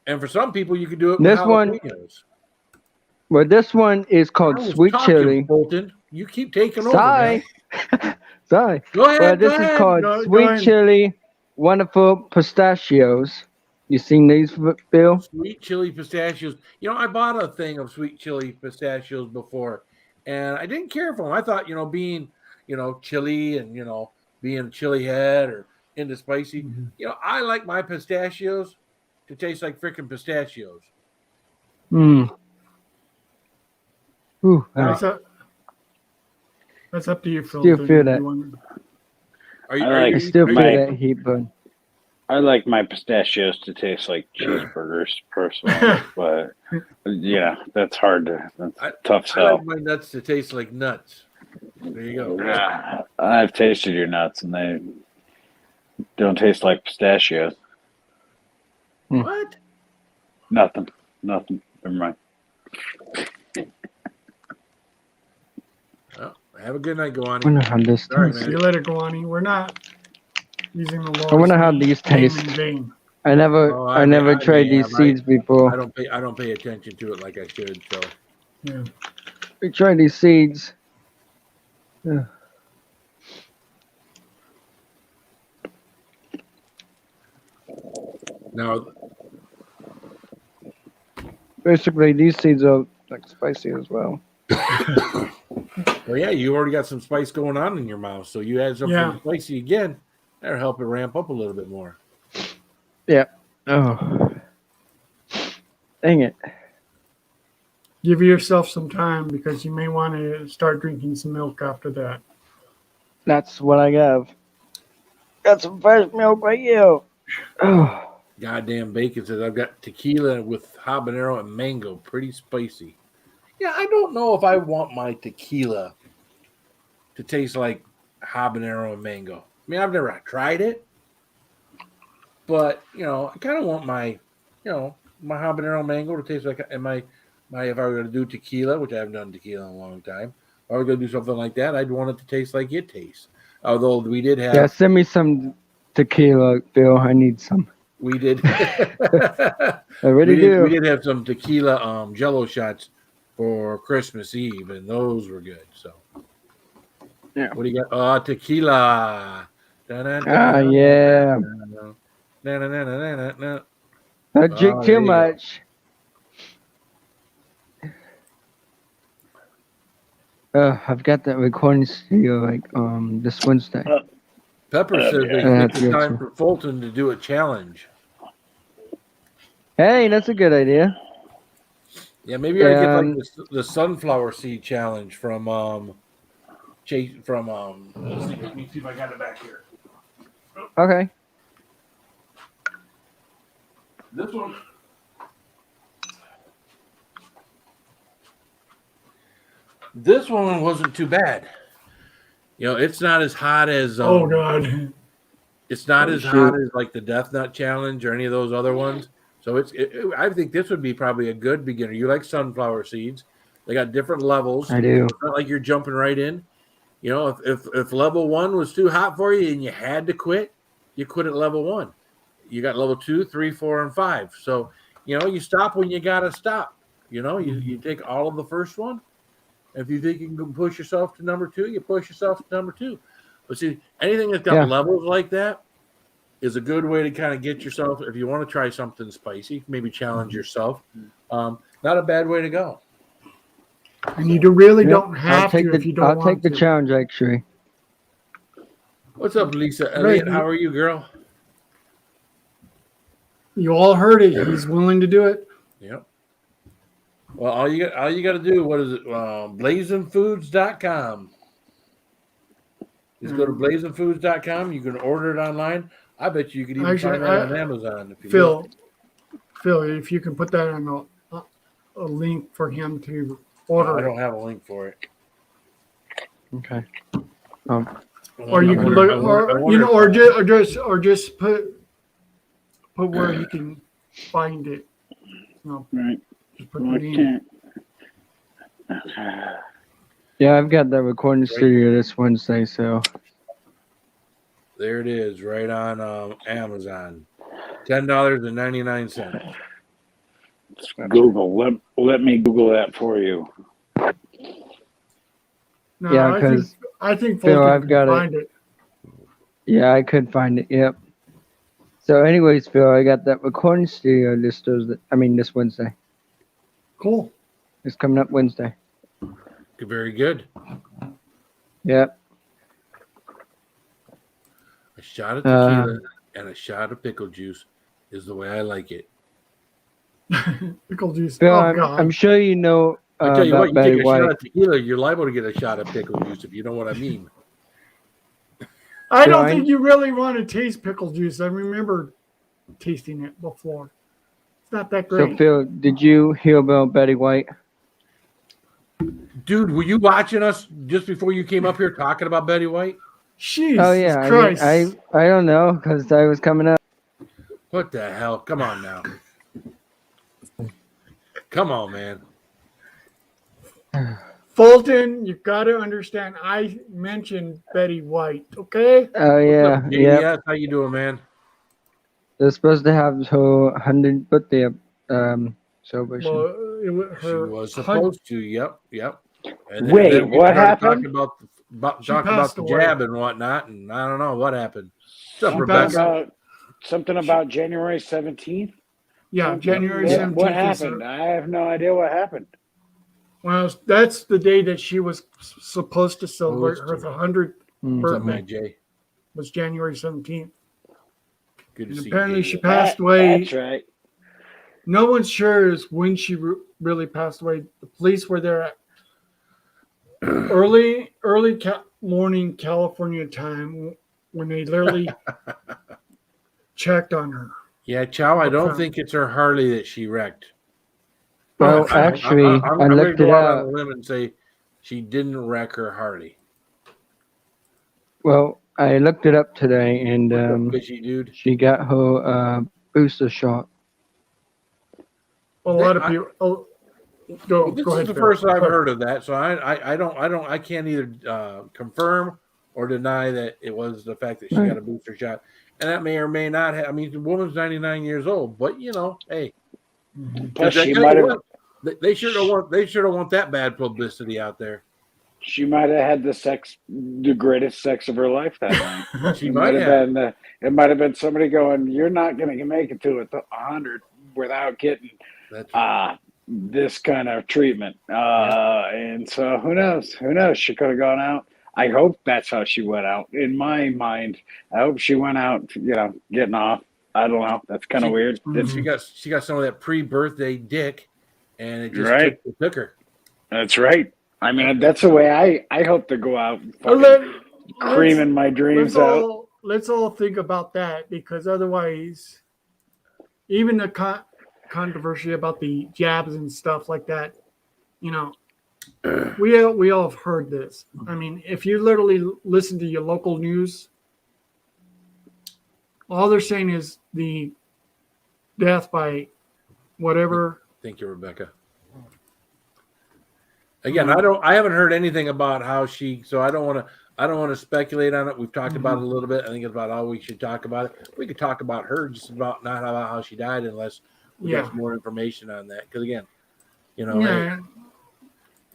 Speaker 2: And for some people, you can do it with
Speaker 7: This one-
Speaker 2: jalapenos.
Speaker 7: Well, this one is
Speaker 2: I
Speaker 7: called
Speaker 2: was
Speaker 7: sweet
Speaker 2: talking,
Speaker 7: chili.
Speaker 2: Bolton. You keep taking over.
Speaker 7: Sorry.
Speaker 2: Man.
Speaker 7: Sorry.
Speaker 2: Go ahead.
Speaker 7: Well, this
Speaker 2: go
Speaker 7: is
Speaker 2: ahead.
Speaker 7: called
Speaker 6: Go
Speaker 7: sweet
Speaker 6: ahead.
Speaker 7: chili, wonderful pistachios. You seen these, Bill?
Speaker 2: Sweet chili pistachios. You know, I bought a thing of sweet chili pistachios before, and I didn't care for them. I thought, being, chili and, being a chili head or into spicy, I like my pistachios to taste like freaking pistachios.
Speaker 7: Hmm. Ooh,
Speaker 6: That's up to you, Phil.
Speaker 7: Still
Speaker 6: Do
Speaker 7: feel
Speaker 6: you
Speaker 7: that.
Speaker 6: want-
Speaker 2: Are you?
Speaker 4: I
Speaker 2: are
Speaker 4: like
Speaker 2: you
Speaker 7: I still feel
Speaker 4: my-
Speaker 7: that heat burn.
Speaker 4: I like my pistachios to taste like cheeseburgers, personally, but yeah, that's hard to. That's
Speaker 2: I-
Speaker 4: tough
Speaker 2: I
Speaker 4: sell.
Speaker 2: like my nuts to taste like nuts. There you go.
Speaker 4: I've tasted your nuts, and they don't taste like pistachios.
Speaker 2: What?
Speaker 4: Nothing. Never mind.
Speaker 2: Well, have a good night,
Speaker 7: I
Speaker 2: Goani.
Speaker 7: wonder how this
Speaker 2: Sorry,
Speaker 7: tastes.
Speaker 6: See you later, Guani. We're not using the Lord's
Speaker 7: I wonder how
Speaker 6: name
Speaker 7: these
Speaker 6: in
Speaker 7: taste.
Speaker 6: vain.
Speaker 7: I never,
Speaker 2: Oh,
Speaker 7: I never tried
Speaker 2: may
Speaker 7: these
Speaker 2: have.
Speaker 7: seeds
Speaker 2: I
Speaker 7: before.
Speaker 2: don't pay attention to it like I should. So
Speaker 6: Yeah.
Speaker 7: We tried these seeds. Yeah.
Speaker 2: now,
Speaker 7: Basically, these seeds are like spicy as well.
Speaker 2: well, yeah, you already got some spice going on in your mouth, so you add something
Speaker 6: Yeah.
Speaker 2: spicy again. That'll help it ramp up a little bit more.
Speaker 7: Oh, dang it!
Speaker 6: Give yourself some time because you may want to start drinking some milk after that.
Speaker 7: That's what I got. Got some fresh milk right here. Oh,
Speaker 2: Goddamn bacon says I've got tequila with habanero and mango, pretty spicy. Yeah, I don't know if I want my tequila to taste like habanero and mango. I mean, I've never tried it, but I kind of want my habanero mango to taste like if I were going to do tequila, which I haven't done tequila in a long time. If I were going to do something like that, I'd want it to taste like it tastes. Although we did have,
Speaker 7: Yeah, send me some tequila, Bill. I need some.
Speaker 2: we did,
Speaker 7: I really do.
Speaker 2: we did have some tequila Jello shots for Christmas Eve, and those were good. So,
Speaker 7: Yeah.
Speaker 2: what do you got? Tequila.
Speaker 7: Yeah.
Speaker 2: Na-na-na-na-na-na.
Speaker 7: Don't drink
Speaker 2: there
Speaker 7: too
Speaker 2: you go.
Speaker 7: much. I've got that recording studio this Wednesday.
Speaker 2: Pepper says they
Speaker 7: Yeah,
Speaker 2: think it's
Speaker 7: that's
Speaker 2: time
Speaker 7: good.
Speaker 2: for Fulton to do a challenge.
Speaker 7: Hey, that's a good idea.
Speaker 2: Yeah, maybe I get like
Speaker 7: Um,
Speaker 2: the sunflower seed challenge from Chase from let me see if I got it back here.
Speaker 7: Okay.
Speaker 2: This one. This one wasn't too bad. It's not as hot as
Speaker 6: Oh God.
Speaker 2: it's not
Speaker 7: Oh,
Speaker 2: as
Speaker 7: shoot.
Speaker 2: hot as like the Death Nut challenge or any of those other ones. So I think this would be probably a good beginner. You like sunflower seeds? They got different levels.
Speaker 7: I do.
Speaker 2: It's not like you're jumping right in. If level 1 was too hot for you and you had to quit, you quit at level 1. You got level 2, 3, 4, and 5. So you stop when you gotta stop. You take all of the first one. If you think you can push yourself to number 2, you push yourself to number 2. But see, anything that's got
Speaker 7: Yeah.
Speaker 2: levels like that is a good way to kind of get yourself, if you want to try something spicy, maybe challenge yourself. Not a bad way to go.
Speaker 6: And you really
Speaker 7: Yep,
Speaker 6: don't have to if you don't
Speaker 7: I'll
Speaker 6: want
Speaker 7: take the
Speaker 6: to.
Speaker 7: challenge, actually.
Speaker 2: What's up, Lisa
Speaker 6: Right,
Speaker 2: Elliott? How are you, girl?
Speaker 6: You all heard it. He's willing to do it.
Speaker 2: Yep. Well, all you got to do, what is it? Blazingfoods.com. Just go to blazingfoods.com. You can order it online. I bet you could even
Speaker 6: Actually,
Speaker 2: find that on Amazon. If you
Speaker 6: Phil, if you can put that on a link for him to order
Speaker 2: I
Speaker 6: it.
Speaker 2: don't have a link for it.
Speaker 7: Okay.
Speaker 6: Or you can look, or just put where he can find it.
Speaker 4: Right.
Speaker 6: Just put
Speaker 4: Well,
Speaker 6: the
Speaker 4: I
Speaker 6: name.
Speaker 4: can't.
Speaker 7: Yeah, I've got that recording studio this Wednesday, so.
Speaker 2: There it is, right on Amazon. $10.99.
Speaker 4: Google. Let me Google that for you.
Speaker 6: No,
Speaker 7: Yeah, 'cause,
Speaker 6: I think
Speaker 7: Phil,
Speaker 6: Fulton
Speaker 7: I've
Speaker 6: can
Speaker 7: got it.
Speaker 6: find it.
Speaker 7: Yeah, I could find it. Yep. So, anyways, Phil, I got that recording studio this Wednesday.
Speaker 6: Cool.
Speaker 7: It's coming up Wednesday.
Speaker 2: Very good.
Speaker 7: Yep.
Speaker 2: A shot of tequila and a shot of pickle juice is the way I like it.
Speaker 6: Pickle juice.
Speaker 7: Phil,
Speaker 6: Oh God.
Speaker 7: I'm sure you know
Speaker 2: I tell you
Speaker 7: about
Speaker 2: what, you
Speaker 7: Betty
Speaker 2: take a
Speaker 7: White.
Speaker 2: shot of tequila, you're liable to get a shot of pickle juice, if you know what I mean.
Speaker 6: I don't
Speaker 7: Brian?
Speaker 6: think you really want to taste pickle juice. I remember tasting it before. It's not that
Speaker 7: So,
Speaker 6: great.
Speaker 7: Phil, did you hear about Betty White?
Speaker 2: Dude, were you watching us just before you came up here talking about Betty White?
Speaker 6: Jesus
Speaker 7: Oh, yeah.
Speaker 6: Christ.
Speaker 7: I don't know, because I was coming up.
Speaker 2: What the hell? Come on now. Come on, man.
Speaker 6: Fulton, you've got to understand. I mentioned Betty White, okay?
Speaker 7: Oh, yeah.
Speaker 2: What's up,
Speaker 7: Yep.
Speaker 2: JDS? How you doing, man?
Speaker 7: They're supposed to have her 100th birthday celebration.
Speaker 6: Well,
Speaker 2: She was supposed to. Yep. And
Speaker 4: Wait,
Speaker 2: then we
Speaker 4: what
Speaker 2: started
Speaker 4: happened?
Speaker 2: Talking about
Speaker 6: passed
Speaker 2: the
Speaker 6: away.
Speaker 2: jab and whatnot, and I don't know what happened. What's up,
Speaker 4: Something
Speaker 2: Rebecca?
Speaker 4: about January 17th?
Speaker 6: Yeah, January
Speaker 4: What
Speaker 6: 17th.
Speaker 4: what
Speaker 6: is
Speaker 4: happened?
Speaker 6: her-
Speaker 4: I have no idea what happened.
Speaker 6: Well, that's the day that she was supposed to celebrate her
Speaker 2: Supposed to.
Speaker 6: 100th
Speaker 2: What's up,
Speaker 6: birthday.
Speaker 2: Matt J?
Speaker 6: Was January 17th.
Speaker 2: Good to
Speaker 6: And
Speaker 2: see
Speaker 6: apparently
Speaker 2: you.
Speaker 6: she passed away.
Speaker 4: That's right.
Speaker 6: No one's sure is when she really passed away. The police were there at early morning California time when they literally checked on her.
Speaker 2: Yeah, Chow, I don't
Speaker 6: Okay.
Speaker 2: think it's her Harley that she wrecked.
Speaker 7: Well, actually, I
Speaker 2: I'm gonna
Speaker 7: looked
Speaker 2: go
Speaker 7: it
Speaker 2: out on a
Speaker 7: up.
Speaker 2: limb and say she didn't wreck her Harley.
Speaker 7: Well, I looked it up today, and
Speaker 2: Fishy dude.
Speaker 7: she got her booster shot.
Speaker 6: Well, a lot of people. Oh, go
Speaker 2: This
Speaker 6: ahead.
Speaker 2: is the
Speaker 6: Phil.
Speaker 2: first I've
Speaker 6: Go ahead.
Speaker 2: heard of that, so I can't either confirm or deny that it was the fact that she got a booster shot, and that may or may not have. I mean, the woman's 99 years old, but hey,
Speaker 4: Plus,
Speaker 2: I
Speaker 4: she
Speaker 2: tell
Speaker 4: might
Speaker 2: you
Speaker 4: have.
Speaker 2: what, they sure don't want that bad publicity out there.
Speaker 4: She might have had the greatest sex of her life that night.
Speaker 2: She might have.
Speaker 4: been. It might have been somebody going, "You're not going to make it to 100 without getting
Speaker 2: That's right.
Speaker 4: this kind of treatment." And so, who knows? Who knows? She could have gone out. I hope that's how she went out. In my mind, I hope she went out, getting off. I don't know. That's kind of weird.
Speaker 2: She got some of that pre-birthday dick, and it just
Speaker 4: Right.
Speaker 2: took her.
Speaker 4: That's right. I mean, that's the way I hope to go out,
Speaker 6: Let's-
Speaker 4: creaming my dreams out.
Speaker 6: Let's all think about that, because otherwise, even the controversy about the jabs and stuff like that, we all have heard this. I mean, if you literally listen to your local news, all they're saying is the death by whatever.
Speaker 2: Thank you, Rebecca. Again, I haven't heard anything about how so I don't want to speculate on it. We've talked about it a little bit. I think it's about all we should talk about it. We could talk about her, just about not about how she died, unless we get some more information on that. Because again,
Speaker 6: Yeah.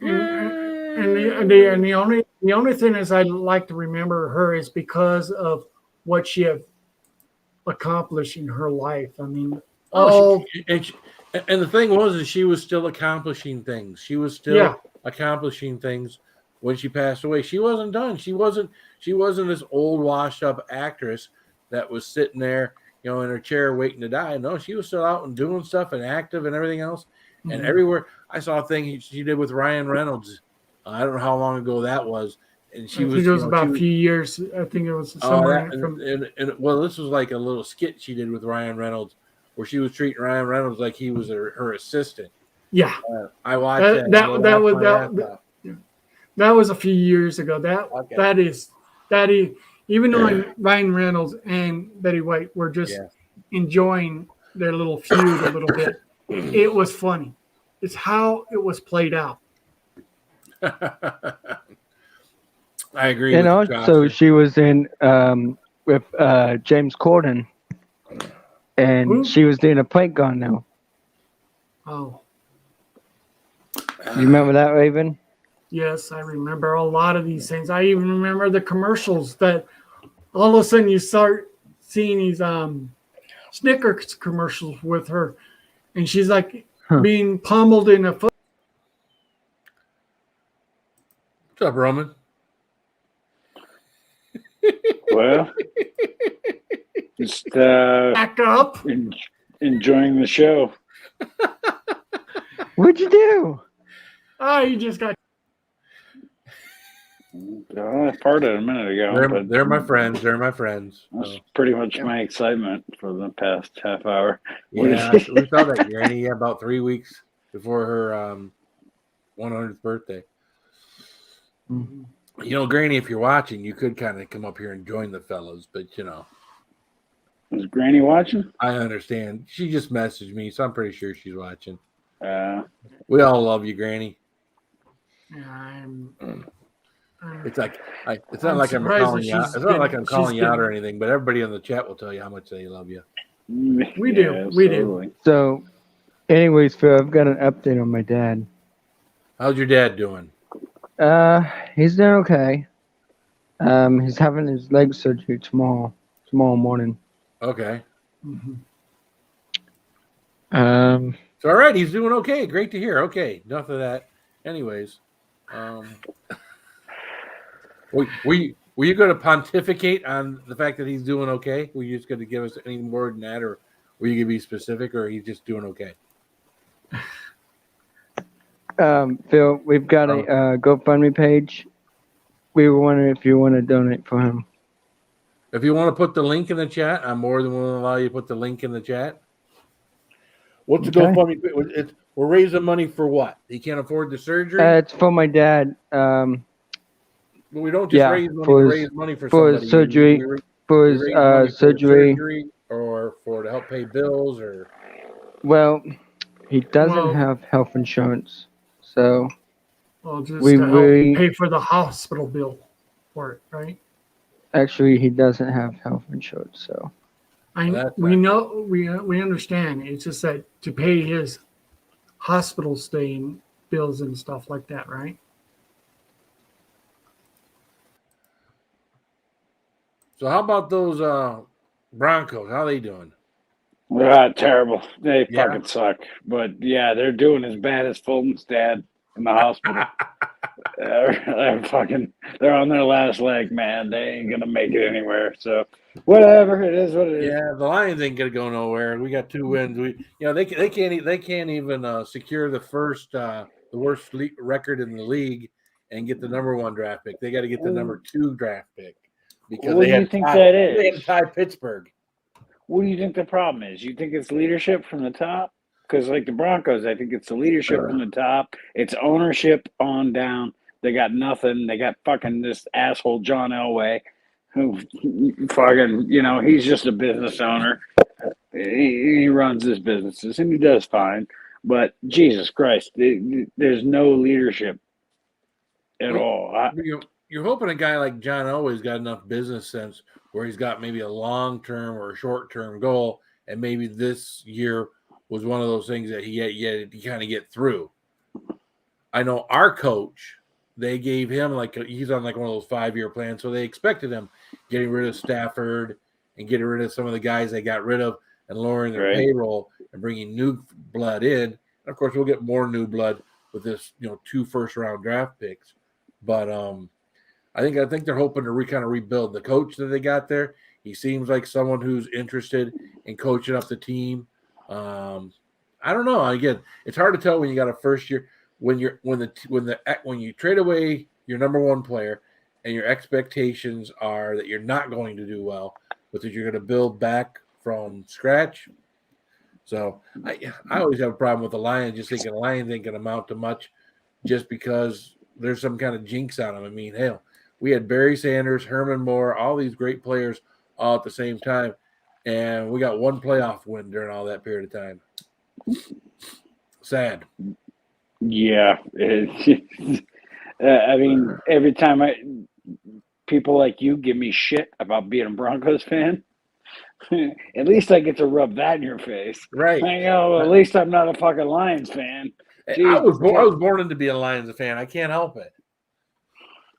Speaker 6: And the only thing is I'd like to remember her is because of what she have accomplished in her life. I mean,
Speaker 2: and the thing is she was still accomplishing things. She was still accomplishing things when she passed away. She wasn't done. She wasn't this old washed up actress that was sitting there, in her chair waiting to die. No, she was still out and doing stuff and active and everything else. Mm-hmm. And everywhere I saw a thing she did with Ryan Reynolds. I don't know how long ago that was. And
Speaker 6: I think it was about a few years. I think it was somewhere
Speaker 2: well, this was like a little skit she did with Ryan Reynolds, where she was treating Ryan Reynolds like he was her assistant.
Speaker 6: Yeah,
Speaker 2: I watched that.
Speaker 6: That was a few years ago. That is even though Ryan Reynolds and Betty White were just enjoying their little feud a little bit, it was funny. It's how it was played out.
Speaker 2: I agree.
Speaker 7: And also, she was in with James Corden, and she was doing a prank gun now.
Speaker 6: Oh,
Speaker 7: you remember that, Raven?
Speaker 6: Yes, I remember a lot of these things. I even remember the commercials that all of a sudden you start seeing these Snickers commercials with her, and she's like being pummeled in a foot.
Speaker 2: What's up, Roman?
Speaker 4: Well, just
Speaker 6: Back up.
Speaker 4: Enjoying the show.
Speaker 7: What'd you do?
Speaker 6: Oh, you just got.
Speaker 4: I farted a minute ago.
Speaker 2: They're my friends. They're my friends.
Speaker 4: That's pretty much my excitement for the past half hour.
Speaker 2: Yeah, we saw that Granny about 3 weeks before her 100th birthday.
Speaker 7: Mm-hmm.
Speaker 2: Granny, if you're watching, you could kind of come up here and join the fellows, but
Speaker 4: Is Granny watching?
Speaker 2: I understand. She just messaged me, so I'm pretty sure she's watching. We all love you, Granny. It's like it's not like I'm calling you out. It's not like I'm calling you out or anything, but everybody in the chat will tell you how much they love you.
Speaker 6: We do.
Speaker 7: So, anyways, Phil, I've got an update on my dad.
Speaker 2: How's your dad doing?
Speaker 7: He's doing okay. He's having his leg surgery tomorrow morning.
Speaker 2: Okay.
Speaker 6: Mm-hmm.
Speaker 2: It's all right. He's doing okay. Great to hear. Okay, enough of that. Anyways, were you going to pontificate on the fact that he's doing okay? Were you just going to give us any more than that, or were you going to be specific, or he's just doing okay?
Speaker 7: Phil, we've got a GoFundMe page. We were wondering if you want to donate for him.
Speaker 2: If you want to put the link in the chat, I'm more than willing to allow you to put the link in the chat. What's the GoFundMe? We're raising money for what? He can't afford the surgery?
Speaker 7: It's for my dad.
Speaker 2: But we don't just
Speaker 7: Yeah,
Speaker 2: raise money
Speaker 7: for
Speaker 2: to
Speaker 7: his-
Speaker 2: raise money for
Speaker 7: for his
Speaker 2: somebody.
Speaker 7: surgery, for
Speaker 2: We
Speaker 7: his
Speaker 2: raise money for
Speaker 7: surgery.
Speaker 2: or for to help pay bills or
Speaker 7: Well, he doesn't
Speaker 6: Well,
Speaker 7: have health insurance, so
Speaker 6: well, just
Speaker 7: we
Speaker 6: to help
Speaker 7: really
Speaker 6: pay for the hospital bill for it, right?
Speaker 7: actually he doesn't have health insurance. So
Speaker 2: Well, that's
Speaker 6: We
Speaker 2: not-
Speaker 6: know we understand. It's just that to pay his hospital stay and bills and stuff like that, right?
Speaker 2: So how about those Broncos? How they doing?
Speaker 4: Terrible. They
Speaker 2: Yeah.
Speaker 4: fucking suck. But yeah, they're doing as bad as Fulton's dad in the hospital. They're on their last leg, man. They ain't gonna make it anywhere. So whatever, it is what it is.
Speaker 2: Yeah, the Lions ain't gonna go nowhere. We got 2 wins. They can't even secure the worst record in the league and get the number 1 draft pick. They got to get the number 2 draft pick because
Speaker 4: What
Speaker 2: they
Speaker 4: do you
Speaker 2: had
Speaker 4: think
Speaker 2: tied,
Speaker 4: that
Speaker 2: They had
Speaker 4: is?
Speaker 2: tied Pittsburgh.
Speaker 4: What do you think the problem is? You think it's leadership from the top? Because like the Broncos, I think it's the leadership from the top. It's ownership on down. They got nothing. They got fucking this asshole John Elway, who fucking he's just a business owner. He runs his businesses and he does fine. But Jesus Christ, there's no leadership at
Speaker 2: Well,
Speaker 4: all.
Speaker 2: You're hoping a guy like John always got enough business sense where he's got maybe a long-term or a short-term goal, and maybe this year was one of those things that he had to kind of get through. I know our coach, they gave him he's on one of those 5-year plans, so they expected him getting rid of Stafford and getting rid of some of the guys they got rid of and lowering their
Speaker 4: Right.
Speaker 2: payroll and bringing new blood in. And of course, we'll get more new blood with this, 2 first-round draft picks. But I think they're hoping to kind of rebuild the coach that they got there. He seems like someone who's interested in coaching up the team. I don't know. Again, it's hard to tell when you got a first year when you trade away your number 1 player and your expectations are that you're not going to do well, but that you're going to build back from scratch. So I always have a problem with the Lions. Just thinking the Lions ain't going to amount to much, just because there's some kind of jinx on them. I mean, hell, we had Barry Sanders, Herman Moore, all these great players all at the same time, and we got 1 playoff win during all that period of time. Sad.
Speaker 4: Yeah, I mean, every time people like you give me shit about being a Broncos fan, at least I get to rub that in your face.
Speaker 2: Right.
Speaker 4: I go, at least I'm not a fucking Lions fan.
Speaker 2: I was born into being a Lions fan. I can't help it.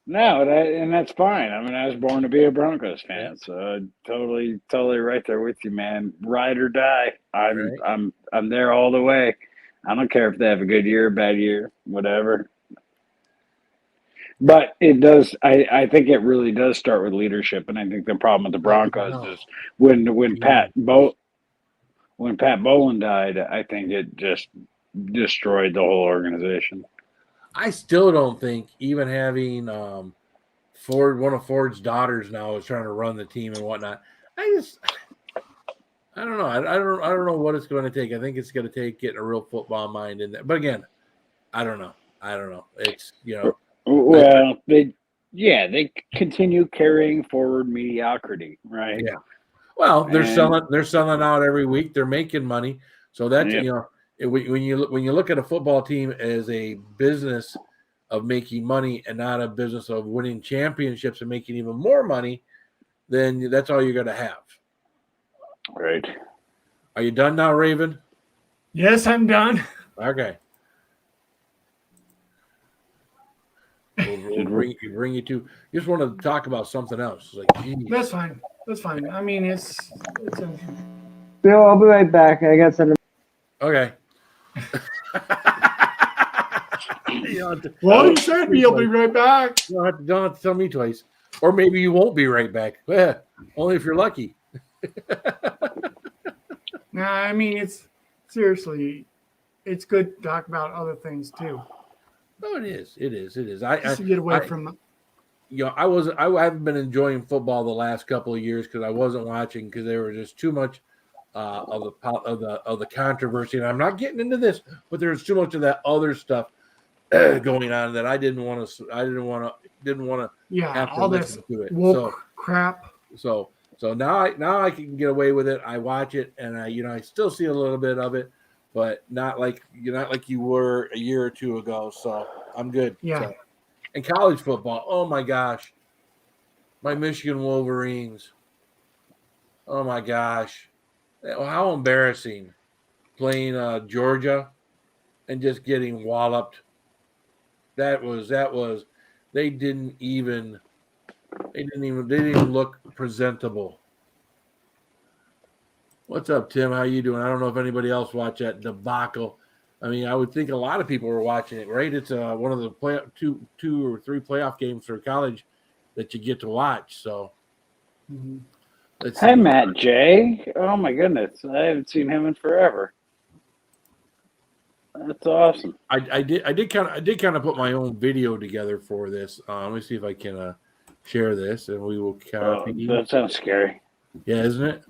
Speaker 4: No, and that's fine. I mean, I was born to be a Broncos fan, so totally right there with you, man. Ride or die. I'm there all the way. I don't care if they have a good year, bad year, whatever. But it does. I think it really does start with leadership, and I think the problem with the Broncos is when Pat Bowlen died, I think it just destroyed the whole organization.
Speaker 2: I still don't think even having one of Ford's daughters now is trying to run the team and whatnot. I don't know. I don't know what it's going to take. I think it's going to take getting a real football mind in there. But again, I don't know. It's
Speaker 4: Well, they continue carrying forward mediocrity, right?
Speaker 2: Yeah. Well, they're selling out every week. They're making money, so that's when you look at a football team as a business of making money and not a business of winning championships and making even more money, then that's all you're going to have.
Speaker 4: Right.
Speaker 2: Are you done now, Raven?
Speaker 6: Yes, I'm done.
Speaker 2: Okay. We'll bring you to. Just want to talk about something else. Geez.
Speaker 6: That's fine. I mean, it's
Speaker 7: Bill, I'll be right back. I got something.
Speaker 2: Okay.
Speaker 6: well, you said you'll be right back.
Speaker 2: You don't have to tell me twice. Or maybe you won't be right back. Only if you're lucky.
Speaker 6: Nah, I mean, it's seriously, it's good to talk about other things too.
Speaker 2: No, it is.
Speaker 6: Just to get away from.
Speaker 2: I haven't been enjoying football the last couple of years because I wasn't watching because there was just too much of the controversy, and I'm not getting into this, but there's too much of that other stuff going on that I didn't want to
Speaker 6: Yeah,
Speaker 2: have to
Speaker 6: all this
Speaker 2: listen to it.
Speaker 6: woke crap.
Speaker 2: So now I can get away with it. I watch it and I still see a little bit of it, but not like you were a year or two ago. So I'm good.
Speaker 6: Yeah.
Speaker 2: So, and college football. Oh my gosh, my Michigan Wolverines. Oh my gosh, how embarrassing playing Georgia and just getting walloped. That was they didn't even look presentable. What's up, Tim? How you doing? I don't know if anybody else watched that debacle. I mean, I would think a lot of people were watching it, right? It's one of the two or three playoff games for college that you get to watch. So let's
Speaker 4: Hi,
Speaker 2: see.
Speaker 4: Matt J. Oh my goodness, I haven't seen him in forever. That's awesome.
Speaker 2: I did kind of put my own video together for this. Let me see if I can share this, and we will copy.
Speaker 4: That sounds scary.
Speaker 2: Yeah, isn't it?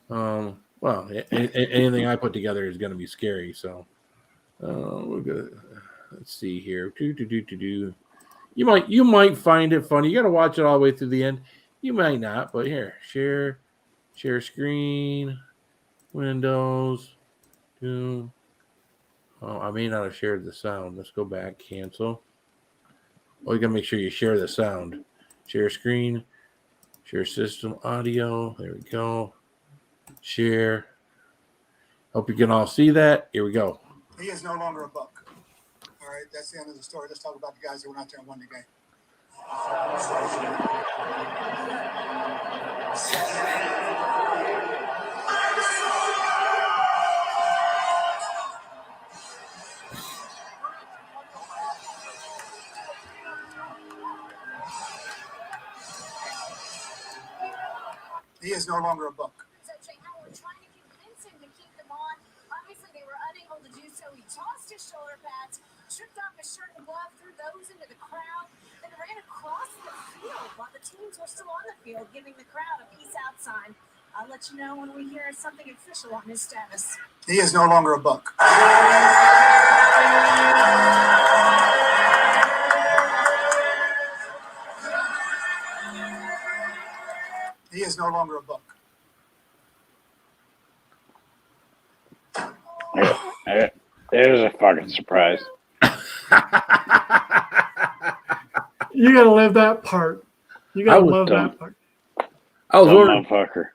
Speaker 2: Well, anything I put together is going to be scary. So, we're gonna let's see here. You might find it funny. You got to watch it all the way through the end. You might not, but here, share screen, Windows. Oh, I may not have shared the sound. Let's go back. Cancel. Oh, you got to make sure you share the sound. Share screen. Share system audio. There we go. Share. Hope you can all see that. Here we go.
Speaker 8: He is no longer a buck. All right, that's the end of the story. Let's talk about the guys that went out there and won the game. He is no longer a buck.
Speaker 9: So Jay Howard trying to convince him to keep them on. Obviously, they were unable to do so. He tossed his shoulder pads, stripped off his shirt and glove, threw those into the crowd, then ran across the field while the teams were still on the field, giving the crowd a peace out sign. I'll let you know when we hear something official on his status.
Speaker 8: He is no longer a buck. He is no longer a buck.
Speaker 4: There's a fucking surprise.
Speaker 6: You gotta live that part. You gotta love
Speaker 4: dumb.
Speaker 6: that part.
Speaker 2: I was
Speaker 4: Dumb
Speaker 2: wondering.
Speaker 4: motherfucker.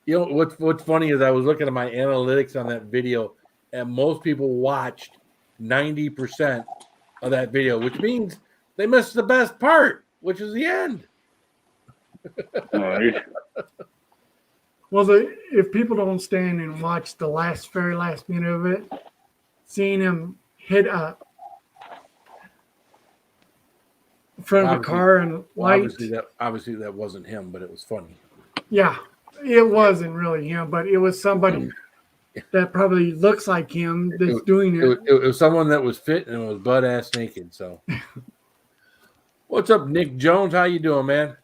Speaker 2: You know what's funny is I was looking at my analytics on that video, and most people watched 90% of that video, which means they missed the best part, which is the end.
Speaker 4: Right.
Speaker 6: Well, if people don't stand and watch the very last minute of it, seeing him hit in front of a car and light.
Speaker 2: Obviously that wasn't him, but it was funny.
Speaker 6: Yeah, it wasn't really him, but it was somebody that probably looks like him that's doing it.
Speaker 2: It was someone that was fit and was butt ass naked. So, what's up, Nick Jones? How you doing, man?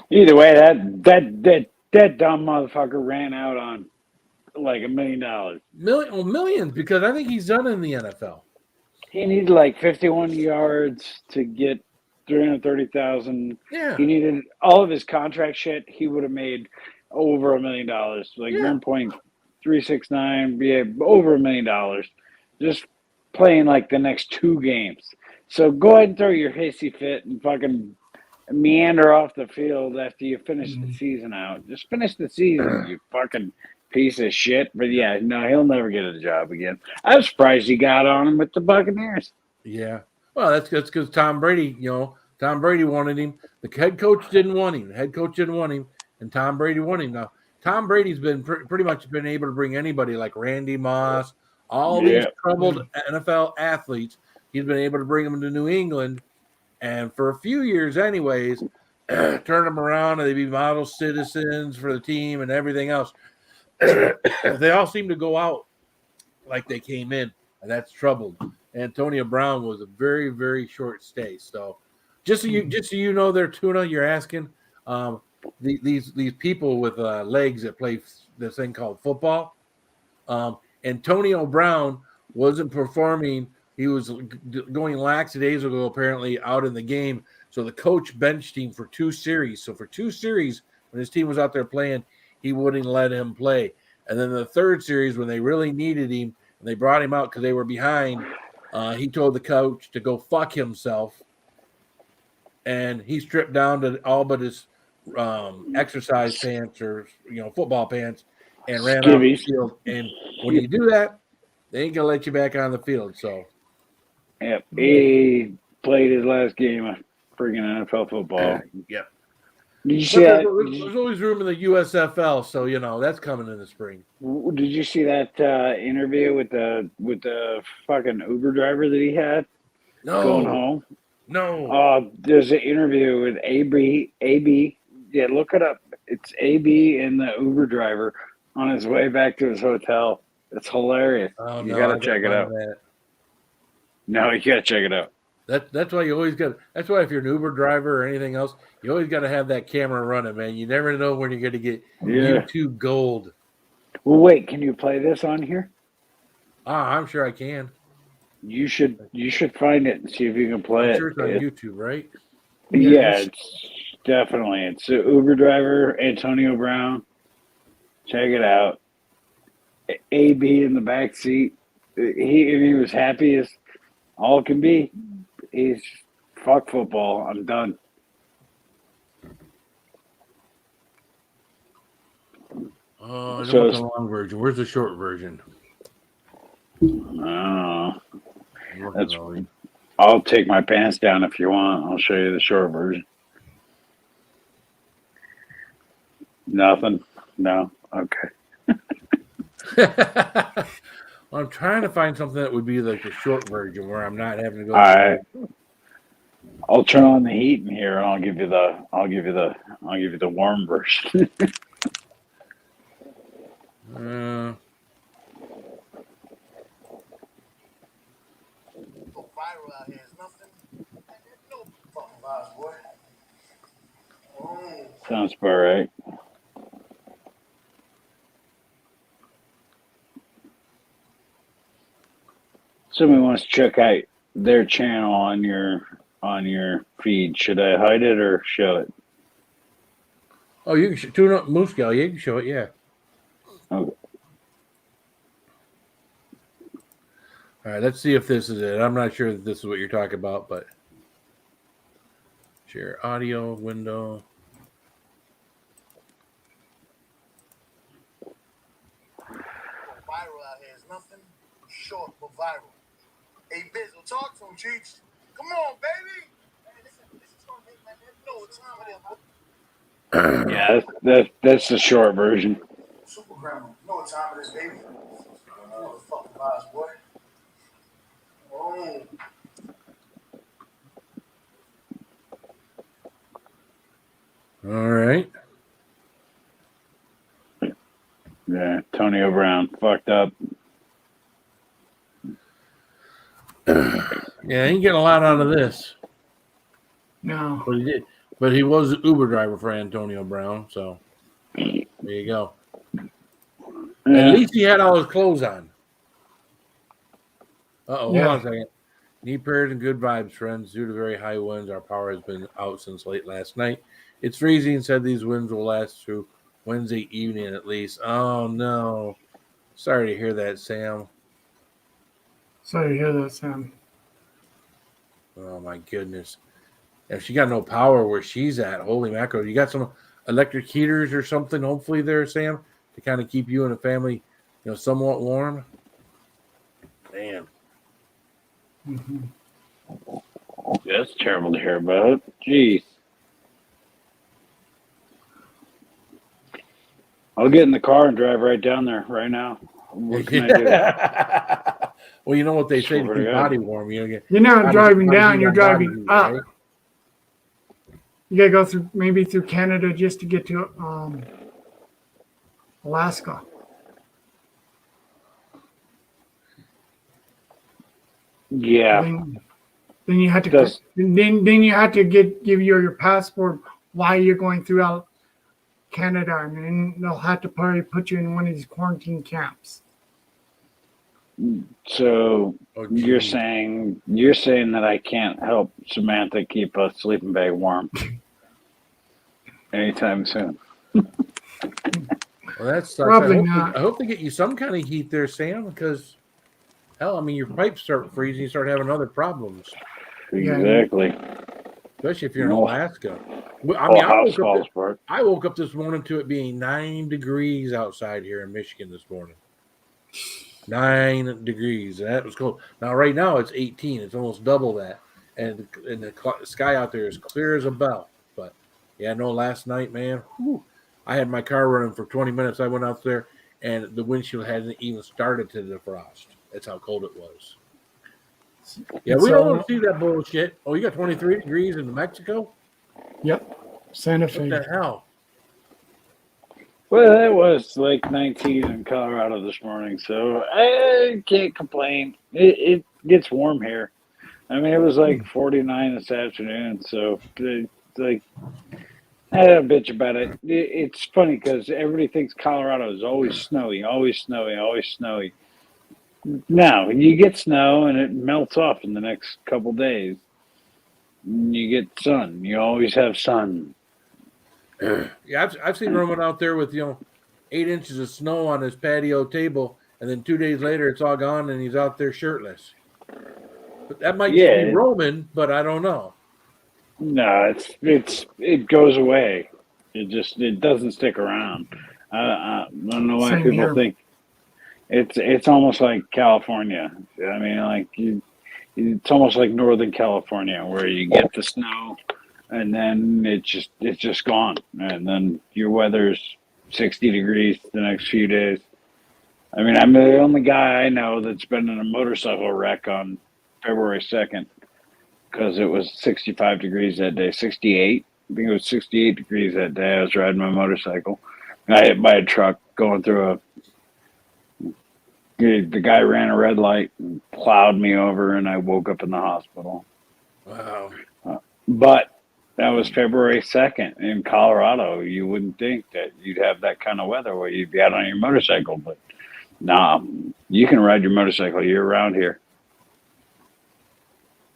Speaker 4: Either way, that dumb motherfucker ran out on like $1 million.
Speaker 2: Millions, because I think he's done in the NFL.
Speaker 4: He needed like 51 yards to get 330,000.
Speaker 2: Yeah.
Speaker 4: He needed all of his contract shit. He would have made over $1 million, like 1.369, be over $1 million, just playing like the next 2 games. So go ahead and throw your hissy fit and fucking meander off the field after you finish the season out. Just finish the season, you fucking piece of shit. But yeah, no, he'll never get a job again. I was surprised he got on him with the Buccaneers.
Speaker 2: Yeah. Well, that's because Tom Brady, Tom Brady wanted him. The head coach didn't want him. The head coach didn't want him, and Tom Brady wanted him. Now, Tom Brady's been pretty much been able to bring anybody like Randy Moss, all these troubled NFL athletes. He's been able to bring them to New England, and for a few years, anyways, turn them around and they be model citizens for the team and everything else. They all seem to go out like they came in, and that's troubled. Antonio Brown was a very, very short stay. So, just so you know, there, Tuna, you're asking these people with legs that play this thing called football. Antonio Brown wasn't performing he was going lackadaisical apparently out in the game. So the coach benched him for 2 series. So for 2 series, when his team was out there playing, he wouldn't let him play. And then the 3rd series, when they really needed him, and they brought him out because they were behind, he told the coach to go fuck himself. And he stripped down to all but his exercise pants or football pants and ran out the
Speaker 4: Skivvies.
Speaker 2: field. And when you do that, they ain't gonna let you back on the field. So
Speaker 4: Yep. He played his last game of friggin' NFL football.
Speaker 2: yep.
Speaker 4: Did you
Speaker 2: But
Speaker 4: see that?
Speaker 2: there's always room in the USFL, so that's coming in the spring.
Speaker 4: Did you see that interview with the fucking Uber driver that he had going
Speaker 2: No,
Speaker 4: home?
Speaker 2: no.
Speaker 4: There's an interview with AB. Yeah, look it up. It's AB and the Uber driver on his way back to his hotel. It's hilarious.
Speaker 2: Oh,
Speaker 4: You
Speaker 2: no,
Speaker 4: gotta
Speaker 2: I
Speaker 4: check it
Speaker 2: find
Speaker 4: out.
Speaker 2: that.
Speaker 4: No, you gotta check it out.
Speaker 2: That's why you always got. That's why if you're an Uber driver or anything else, you always got to have that camera running, man. You never know when you're going to get YouTube gold.
Speaker 4: Well, wait. Can you play this on here?
Speaker 2: I'm sure I can.
Speaker 4: You should find it and see if you can play
Speaker 2: I'm
Speaker 4: it.
Speaker 2: sure it's on YouTube, right?
Speaker 4: Yeah, it's definitely. It's an Uber driver, Antonio Brown. Check it out. AB in the back seat. He was happy as all can be. He's fuck football. I'm done.
Speaker 2: I don't
Speaker 4: So
Speaker 2: want the long version. Where's the short version?
Speaker 4: I'll take my pants down if you want. I'll show you the short version. Nothing. No. Okay.
Speaker 2: I'm trying to find something that would be like the short version where I'm not having to go.
Speaker 4: All right. I'll turn on the heat in here, and I'll give you the warm version.
Speaker 8: Viral out here is nothing. No fucking vibes, boy.
Speaker 4: Sounds about right. Somebody wants to check out their channel on your feed. Should I hide it or show it?
Speaker 2: Oh, you can tune up Moose Gal. You can show it, yeah.
Speaker 4: Okay.
Speaker 2: All right, let's see if this is it. I'm not sure that this is what you're talking about, but share audio window.
Speaker 8: Viral out here is nothing short but viral. Hey, Bizzle, talk to him, Cheech. Come on, baby. Hey, this is gonna make my head know what time it is.
Speaker 4: Yeah, that's the short version.
Speaker 8: Super grandma, you know what time it is, baby. You know the fucking vibes, boy.
Speaker 2: All right.
Speaker 4: Yeah, Antonio Brown fucked up.
Speaker 2: Yeah, he didn't get a lot out of this.
Speaker 6: No.
Speaker 2: But he did. But he was an Uber driver for Antonio Brown, so there you go.
Speaker 4: Yeah.
Speaker 2: At least he had all his clothes on. Hold
Speaker 6: Yeah.
Speaker 2: on a second. Knee prayers and good vibes, friends. Due to very high winds, our power has been out since late last night. It's freezing and said these winds will last through Wednesday evening at least. Oh, no. Sorry to hear that, Sam.
Speaker 6: Sorry to hear that, Sam.
Speaker 2: Oh, my goodness. If she got no power where she's at, holy mackerel. You got some electric heaters or something, hopefully, there, Sam, to kind of keep you and the family, somewhat warm? Man.
Speaker 6: Mm-hmm.
Speaker 4: That's terrible to hear about. Jeez. I'll get in the car and drive right down there right now. What can I do?
Speaker 2: Well, you know what they say to
Speaker 4: Swear
Speaker 2: keep
Speaker 4: to God.
Speaker 2: body warm.
Speaker 6: You're not driving down, you're driving
Speaker 2: heat,
Speaker 6: up.
Speaker 2: right?
Speaker 6: You gotta go through Canada just to get to Alaska.
Speaker 4: Yeah.
Speaker 6: Then you have to
Speaker 4: Does-
Speaker 6: then you have to give you your passport while you're going throughout Canada, and then they'll have to probably put you in one of these quarantine camps.
Speaker 4: So
Speaker 2: Oh,
Speaker 4: you're
Speaker 2: geez.
Speaker 4: saying that I can't help Samantha keep a sleeping bag warm anytime soon.
Speaker 2: Well, that sucks.
Speaker 6: Probably not.
Speaker 2: I hope they get you some kind of heat there, Sam, because hell, I mean, your pipes start freezing, you start having other problems,
Speaker 6: Yeah.
Speaker 4: Exactly.
Speaker 2: especially if you're in
Speaker 4: Oh.
Speaker 2: Alaska. Well, I
Speaker 4: Whole
Speaker 2: mean,
Speaker 4: house falls apart.
Speaker 2: I woke up this morning to it being 9 degrees outside here in Michigan this morning. 9 degrees. And that was cold. Now, right now, it's 18. It's almost double that. And the sky out there is clear as a bell. But, yeah, no, last night, man, whew, I had my car running for 20 minutes. I went out there, and the windshield hadn't even started to defrost. That's how cold it was. Yeah, we don't see that bullshit. Oh, you got 23 degrees in New Mexico?
Speaker 6: Yep. Santa
Speaker 2: What
Speaker 6: Fe.
Speaker 2: the hell?
Speaker 4: Well, it was like 19 in Colorado this morning, so I can't complain. It gets warm here. I mean, it was like 49 this afternoon, so like I don't bitch about it. It's funny because everybody thinks Colorado is always snowy, always snowy, always snowy. Now you get snow and it melts off in the next couple days. You get sun. You always have sun.
Speaker 2: Yeah, I've seen Roman out there with 8 inches of snow on his patio table, and then 2 days later it's all gone, and he's out there shirtless. But that might just be Roman, but I don't know.
Speaker 4: No, it goes away. It doesn't stick around. I don't know why
Speaker 6: Same
Speaker 4: people
Speaker 6: here.
Speaker 4: think it's almost like California. I mean, like it's almost like Northern California where you get the snow and then it's just gone, and then your weather's 60 degrees the next few days. I mean, I'm the only guy I know that's been in a motorcycle wreck on February 2nd because it was 65 degrees that day. 68. I think it was 68 degrees that day. I was riding my motorcycle. I hit by a truck going through the guy ran a red light and plowed me over, and I woke up in the hospital.
Speaker 2: Wow.
Speaker 4: But that was February 2nd in Colorado. You wouldn't think that you'd have that kind of weather where you'd be out on your motorcycle, but nah, you can ride your motorcycle year round here.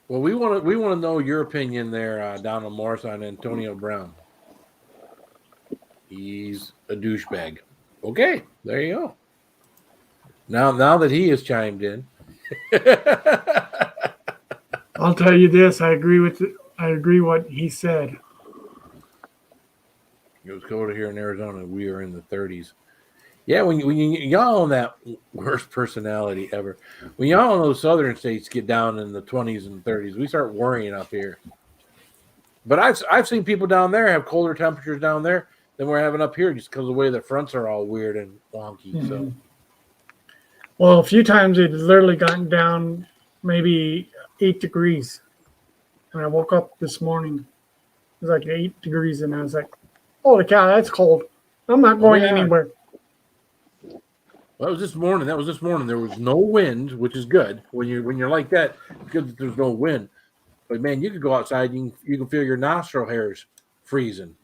Speaker 2: Well, we want to know your opinion there, Donald Morris, on Antonio Brown. He's a douchebag. Okay, there you go. Now that he has chimed in,
Speaker 6: I'll tell you this. I agree what he said.
Speaker 2: it was colder here in Arizona. We are in the 30s. Yeah, when y'all on that worst personality ever, when y'all in those southern states get down in the 20s and 30s, we start worrying up here. But I've seen people down there have colder temperatures down there than we're having up here just because of the way the fronts are all weird and wonky.
Speaker 6: Mm-hmm.
Speaker 2: So.
Speaker 6: Well, a few times it literally gotten down maybe 8 degrees. And I woke up this morning. It was like 8 degrees, and I was like, holy cow, that's cold. I'm not going anywhere.
Speaker 2: Well, that was this morning. There was no wind, which is good. When you're like that, it's good that there's no wind. But man, you could go outside, you can feel your nostril hairs freezing,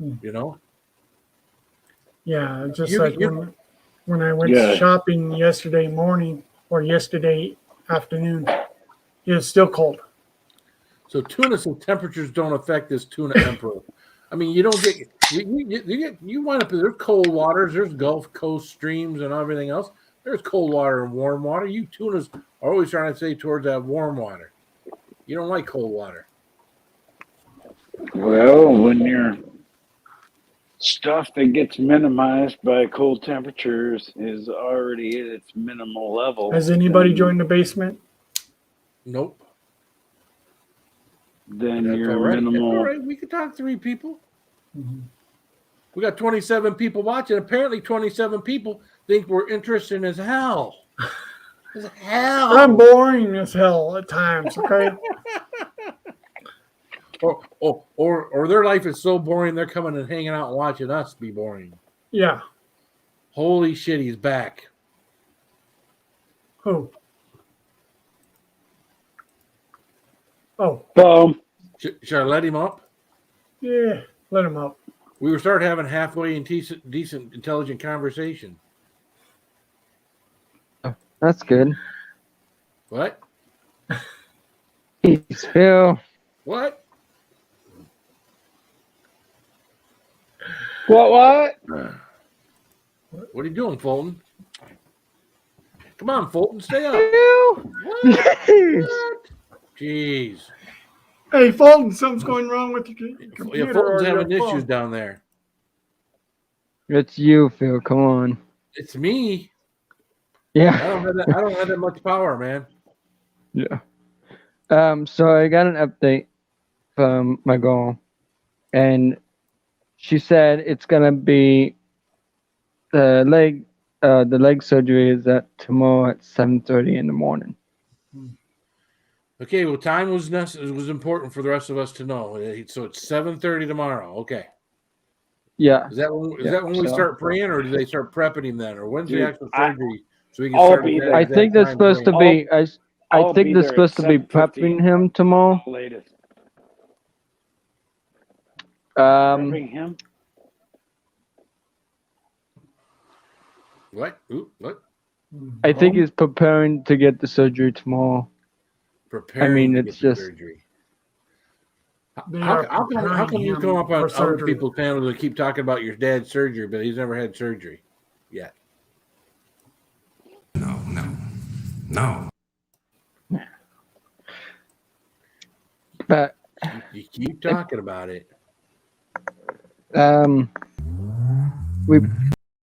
Speaker 6: Yeah, just when I went shopping yesterday morning or yesterday afternoon, it was still cold.
Speaker 2: So tuna temperatures don't affect this tuna emperor. I mean, you don't get you wind up there's cold waters, there's Gulf Coast streams and everything else. There's cold water and warm water. You tunas are always trying to stay towards that warm water. You don't like cold water.
Speaker 4: Well, when you're stuff that gets minimized by cold temperatures is already at its minimal level.
Speaker 6: Has anybody joined the basement?
Speaker 2: Nope.
Speaker 4: Then
Speaker 2: That's
Speaker 4: your
Speaker 2: all right.
Speaker 4: minimal.
Speaker 2: All right, we could talk 3 people.
Speaker 6: Mm-hmm.
Speaker 2: We got 27 people watching. Apparently, 27 people think we're interesting as hell. As hell.
Speaker 6: I'm boring as hell at times. Okay.
Speaker 2: or their life is so boring they're coming and hanging out and watching us be boring.
Speaker 6: Yeah.
Speaker 2: Holy shit, he's back.
Speaker 6: Who? Oh.
Speaker 4: Boom.
Speaker 2: Should I let him up?
Speaker 6: Yeah, let him up.
Speaker 2: We were starting having halfway and decent, intelligent conversation.
Speaker 7: That's good.
Speaker 2: What?
Speaker 7: Jeez, Phil.
Speaker 2: What?
Speaker 4: What?
Speaker 2: What are you doing, Fulton? Come on, Fulton, stay up.
Speaker 7: Phil.
Speaker 2: What?
Speaker 7: Jeez.
Speaker 2: What? Jeez.
Speaker 6: Hey, Fulton, something's going wrong with your computer.
Speaker 2: Yeah, Fulton's
Speaker 6: or your
Speaker 2: having issues
Speaker 6: phone.
Speaker 2: down there.
Speaker 7: It's you, Phil. Come on.
Speaker 2: It's me.
Speaker 7: Yeah.
Speaker 2: I don't have that much power, man.
Speaker 7: Yeah. So I got an update from my girl, and she said it's gonna be the leg surgery is at tomorrow at 7:30 in the morning.
Speaker 2: Okay, well, time was important for the rest of us to know. So it's 7:30 tomorrow. Okay.
Speaker 7: Yeah.
Speaker 2: Is that when we
Speaker 7: so-
Speaker 2: start praying, or do they start prepping him then, or when's the
Speaker 4: Dude,
Speaker 2: actual surgery? So we can
Speaker 4: I'll
Speaker 2: start.
Speaker 4: be
Speaker 2: at that
Speaker 4: there.
Speaker 7: I
Speaker 2: exact
Speaker 7: think they're
Speaker 2: time
Speaker 7: supposed to
Speaker 2: praying.
Speaker 7: be. I
Speaker 4: I'll
Speaker 7: think
Speaker 4: be
Speaker 7: they're
Speaker 4: there at
Speaker 7: supposed to be
Speaker 4: 7:15.
Speaker 7: prepping him tomorrow.
Speaker 4: Latest.
Speaker 7: Um,
Speaker 4: Prepping him?
Speaker 2: What? Ooh, what?
Speaker 7: I think he's preparing to get the surgery tomorrow.
Speaker 2: Preparing to
Speaker 7: it's
Speaker 2: get the
Speaker 7: just-
Speaker 2: surgery.
Speaker 6: They
Speaker 2: How
Speaker 6: are
Speaker 2: come
Speaker 6: preparing
Speaker 2: you
Speaker 6: him
Speaker 2: come up on
Speaker 6: for
Speaker 2: other
Speaker 6: surgery.
Speaker 2: people's panels and keep talking about your dad's surgery, but he's never had surgery yet?
Speaker 3: No.
Speaker 7: But
Speaker 2: You keep talking about it.
Speaker 7: we.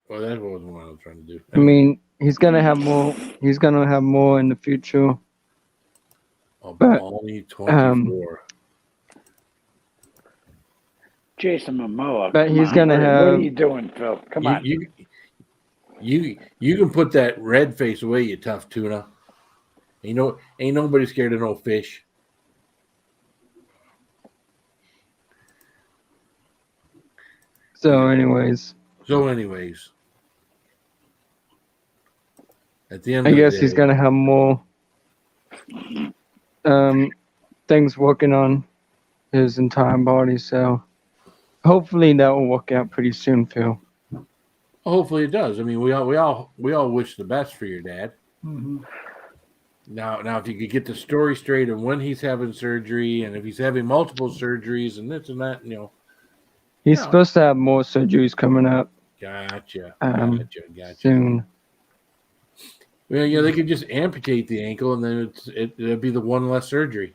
Speaker 2: Well, that wasn't what I was trying to do.
Speaker 7: I mean, he's gonna have more. He's gonna have more in the future. but,
Speaker 2: Only 24.
Speaker 4: Jason Momoa.
Speaker 7: But
Speaker 4: come
Speaker 7: he's
Speaker 4: on.
Speaker 7: gonna
Speaker 4: What
Speaker 7: have-
Speaker 4: are you doing, Phil? Come on.
Speaker 2: You can put that red face away, you tough tuna. Ain't nobody scared of no fish.
Speaker 7: So, anyways,
Speaker 2: At the end
Speaker 7: I
Speaker 2: of
Speaker 7: guess
Speaker 2: the day,
Speaker 7: he's gonna have more things working on his entire body. So, hopefully that will work out pretty soon, Phil.
Speaker 2: hopefully it does. I mean, we all wish the best for your dad.
Speaker 6: Mm-hmm.
Speaker 2: Now, if you could get the story straight and when he's having surgery, and if he's having multiple surgeries and this and that,
Speaker 7: He's
Speaker 2: Yeah.
Speaker 7: supposed to have more surgeries coming up
Speaker 2: gotcha.
Speaker 7: soon.
Speaker 2: Well, they could just amputate the ankle, and then it'd be the one less surgery.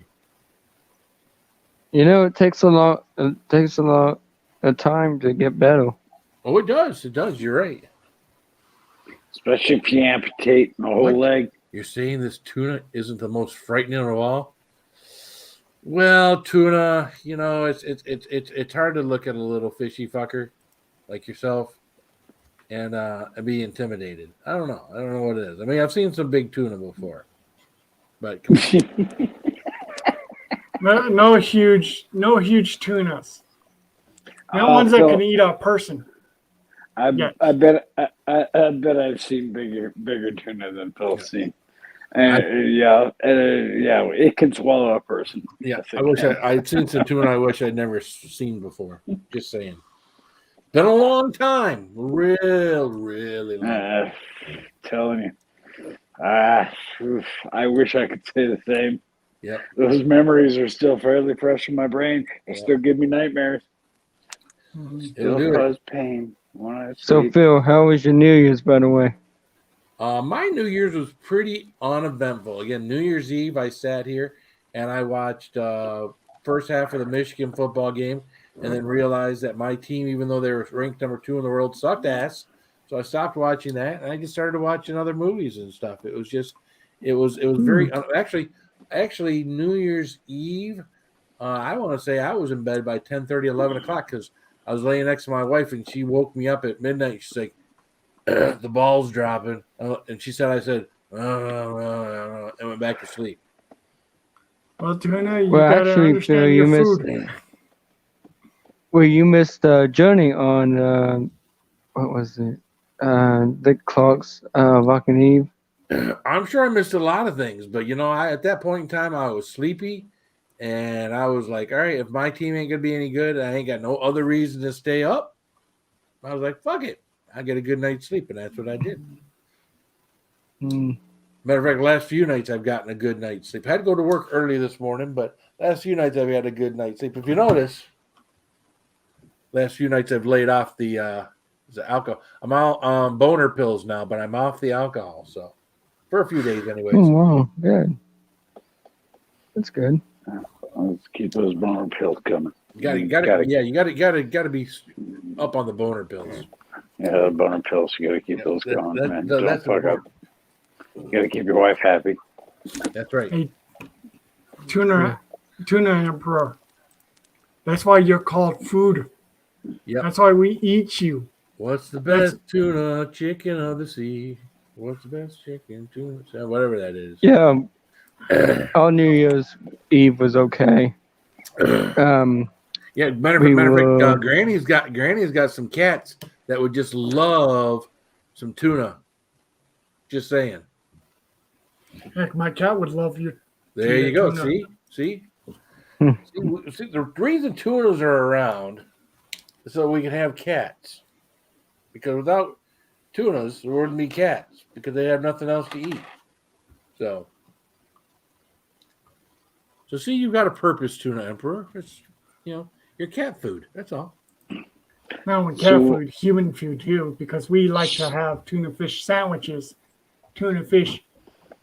Speaker 7: It takes a lot. It takes a lot of time to get better.
Speaker 2: Oh, it does. It does. You're right.
Speaker 4: Especially if you amputate the whole
Speaker 2: What?
Speaker 4: leg.
Speaker 2: You're saying this tuna isn't the most frightening of all? Well, tuna, it's hard to look at a little fishy fucker like yourself and be intimidated. I don't know. I don't know what it is. I mean, I've seen some big tuna before, but come on.
Speaker 6: No huge tunas. No ones that
Speaker 4: Phil,
Speaker 6: can eat a person.
Speaker 4: I bet I've seen bigger tuna than Phil's seen. And yeah, it can swallow a person.
Speaker 2: Yeah,
Speaker 4: Yes, it
Speaker 2: I wish
Speaker 4: can.
Speaker 2: I'd seen some tuna I wish I'd never seen before. Just saying. Been a long time. Really long.
Speaker 4: Telling you. I wish I could say the same.
Speaker 2: Yeah.
Speaker 4: Those memories are still fairly fresh in my brain. They still give me nightmares.
Speaker 2: It'll do
Speaker 4: cause
Speaker 2: it.
Speaker 4: pain when I
Speaker 7: So,
Speaker 4: sleep.
Speaker 7: Phil, how was your New Year's, by the way?
Speaker 2: My New Year's was pretty uneventful. Again, New Year's Eve, I sat here and I watched first half of the Michigan football game, and then realized that my team, even though they were ranked number 2 in the world, sucked ass. So I stopped watching that, and I just started watching other movies and stuff. It was very actually New Year's Eve. I want to say I was in bed by 10:30, 11 o'clock because I was laying next to my wife, and she woke me up at midnight. She's like, the ball's dropping. And she said, I said, and went back to sleep.
Speaker 6: Well, tuna, you
Speaker 7: Well,
Speaker 6: gotta
Speaker 7: actually,
Speaker 6: understand
Speaker 7: Phil,
Speaker 6: your
Speaker 7: you missed.
Speaker 6: food.
Speaker 7: Well, you missed Journey on what was it? Dick Clark's Rockin' Eve.
Speaker 2: I'm sure I missed a lot of things, but at that point in time, I was sleepy, and I was like, all right, if my team ain't gonna be any good, I ain't got no other reason to stay up. I was like, fuck it, I get a good night's sleep, and that's what I did. Matter of fact, last few nights I've gotten a good night's sleep. I had to go to work early this morning, but last few nights I've had a good night's sleep. If you notice, last few nights I've laid off the alcohol. I'm out on boner pills now, but I'm off the alcohol. So for a few days, anyways.
Speaker 7: Oh wow, good. That's good.
Speaker 4: Let's keep those boner pills coming.
Speaker 2: You gotta be up on the boner pills.
Speaker 4: Yeah, the boner pills. You gotta keep those going, man. Don't
Speaker 2: That's
Speaker 4: fuck up. You gotta keep your wife happy.
Speaker 2: That's right.
Speaker 6: Hey, tuna emperor. That's why you're called food.
Speaker 2: Yep.
Speaker 6: That's why we eat you.
Speaker 2: What's the best tuna chicken of the sea? What's the best chicken tuna? Whatever that is.
Speaker 7: Yeah. All New Year's Eve was okay.
Speaker 2: Yeah, matter of fact, Granny's got some cats that would just love some tuna. Just saying.
Speaker 6: Heck, my cat would love you.
Speaker 2: There you go.
Speaker 6: Tuna.
Speaker 2: See, the reason tunas are around is so we can have cats. Because without tunas, there wouldn't be cats because they have nothing else to eat. So see, you've got a purpose, Tuna Emperor. It's your cat food. That's all.
Speaker 6: Not only cat food, human food too, because we like to have tuna fish sandwiches, tuna fish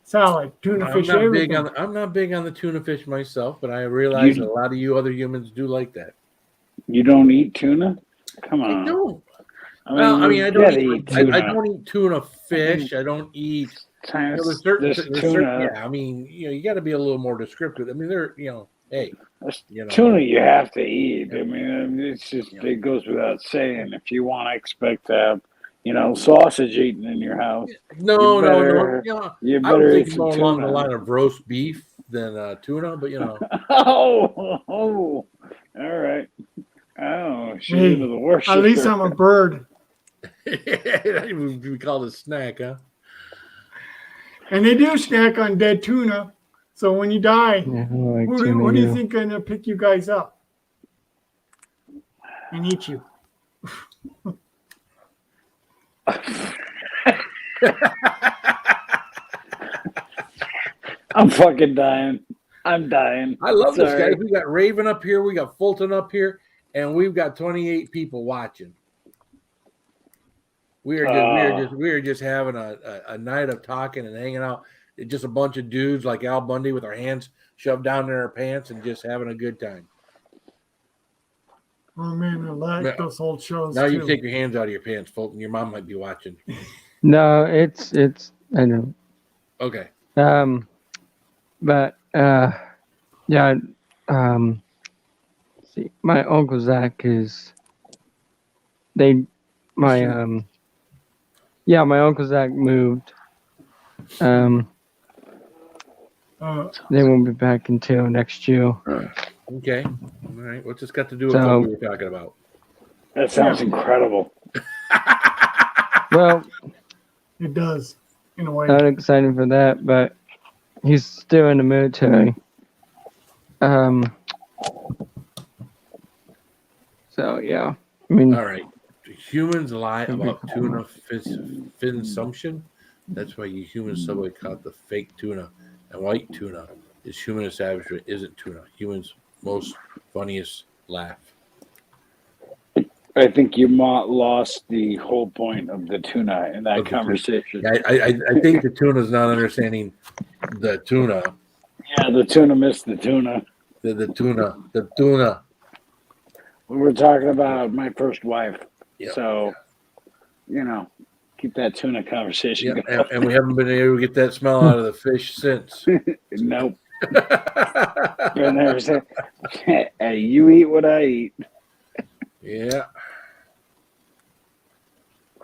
Speaker 6: salad, tuna fish everything.
Speaker 2: I'm not big on the tuna fish myself, but I realize a lot of you other humans do like that.
Speaker 4: You don't eat tuna? Come on.
Speaker 2: I don't.
Speaker 4: I
Speaker 2: don't eat tuna fish. I don't eat. There's
Speaker 4: tuna.
Speaker 2: Yeah, you got to be a little more descriptive. I mean,
Speaker 4: tuna you have to eat. I mean, it's just it goes without saying. If you want to expect to have, sausage eaten in your house,
Speaker 2: no.
Speaker 4: You
Speaker 2: I would
Speaker 4: better
Speaker 2: think
Speaker 4: eat
Speaker 2: more
Speaker 4: some
Speaker 2: along
Speaker 4: tuna.
Speaker 2: the line of roast beef than tuna, but
Speaker 4: Oh, all right. Oh, she's into the worst.
Speaker 6: At least I'm a bird.
Speaker 2: That even be called a snack, huh?
Speaker 6: And they do snack on dead tuna. So when you die, what do you think gonna pick you guys up and eat you?
Speaker 4: I'm fucking dying. I'm dying.
Speaker 2: I love this guy. We got Raven up here. We got Fulton up here. And we've got 28 people watching. We are just having a night of talking and hanging out. It's just a bunch of dudes like Al Bundy with our hands shoved down in our pants and just having a good time.
Speaker 6: Oh man, I like those old shows.
Speaker 2: Now
Speaker 6: too.
Speaker 2: you take your hands out of your pants, Fulton. Your mom might be watching.
Speaker 7: No, it's I know.
Speaker 2: Okay.
Speaker 7: But yeah. See, my Uncle Zach is. My Uncle Zach moved. They won't be back until next year.
Speaker 2: Okay. All right. What's this got to do with what we were talking about?
Speaker 4: That sounds incredible.
Speaker 7: Well,
Speaker 6: it does, in a way.
Speaker 7: Not excited for that, but he's still in the military. So yeah, I mean.
Speaker 2: All right. Do humans lie about tuna finsumption? That's why you humans subway caught the fake tuna, and white tuna is human establishment isn't tuna. Humans' most funniest laugh.
Speaker 4: I think you lost the whole point of the tuna in that conversation.
Speaker 2: I think the tuna's not understanding the tuna.
Speaker 4: Yeah, the tuna missed the tuna.
Speaker 2: The tuna.
Speaker 4: We were talking about my first wife.
Speaker 2: Yep.
Speaker 4: So, keep that tuna conversation going.
Speaker 2: And we haven't been able to get that smell out of the fish since.
Speaker 4: Nope. I never said, hey, you eat what I eat.
Speaker 2: Yeah.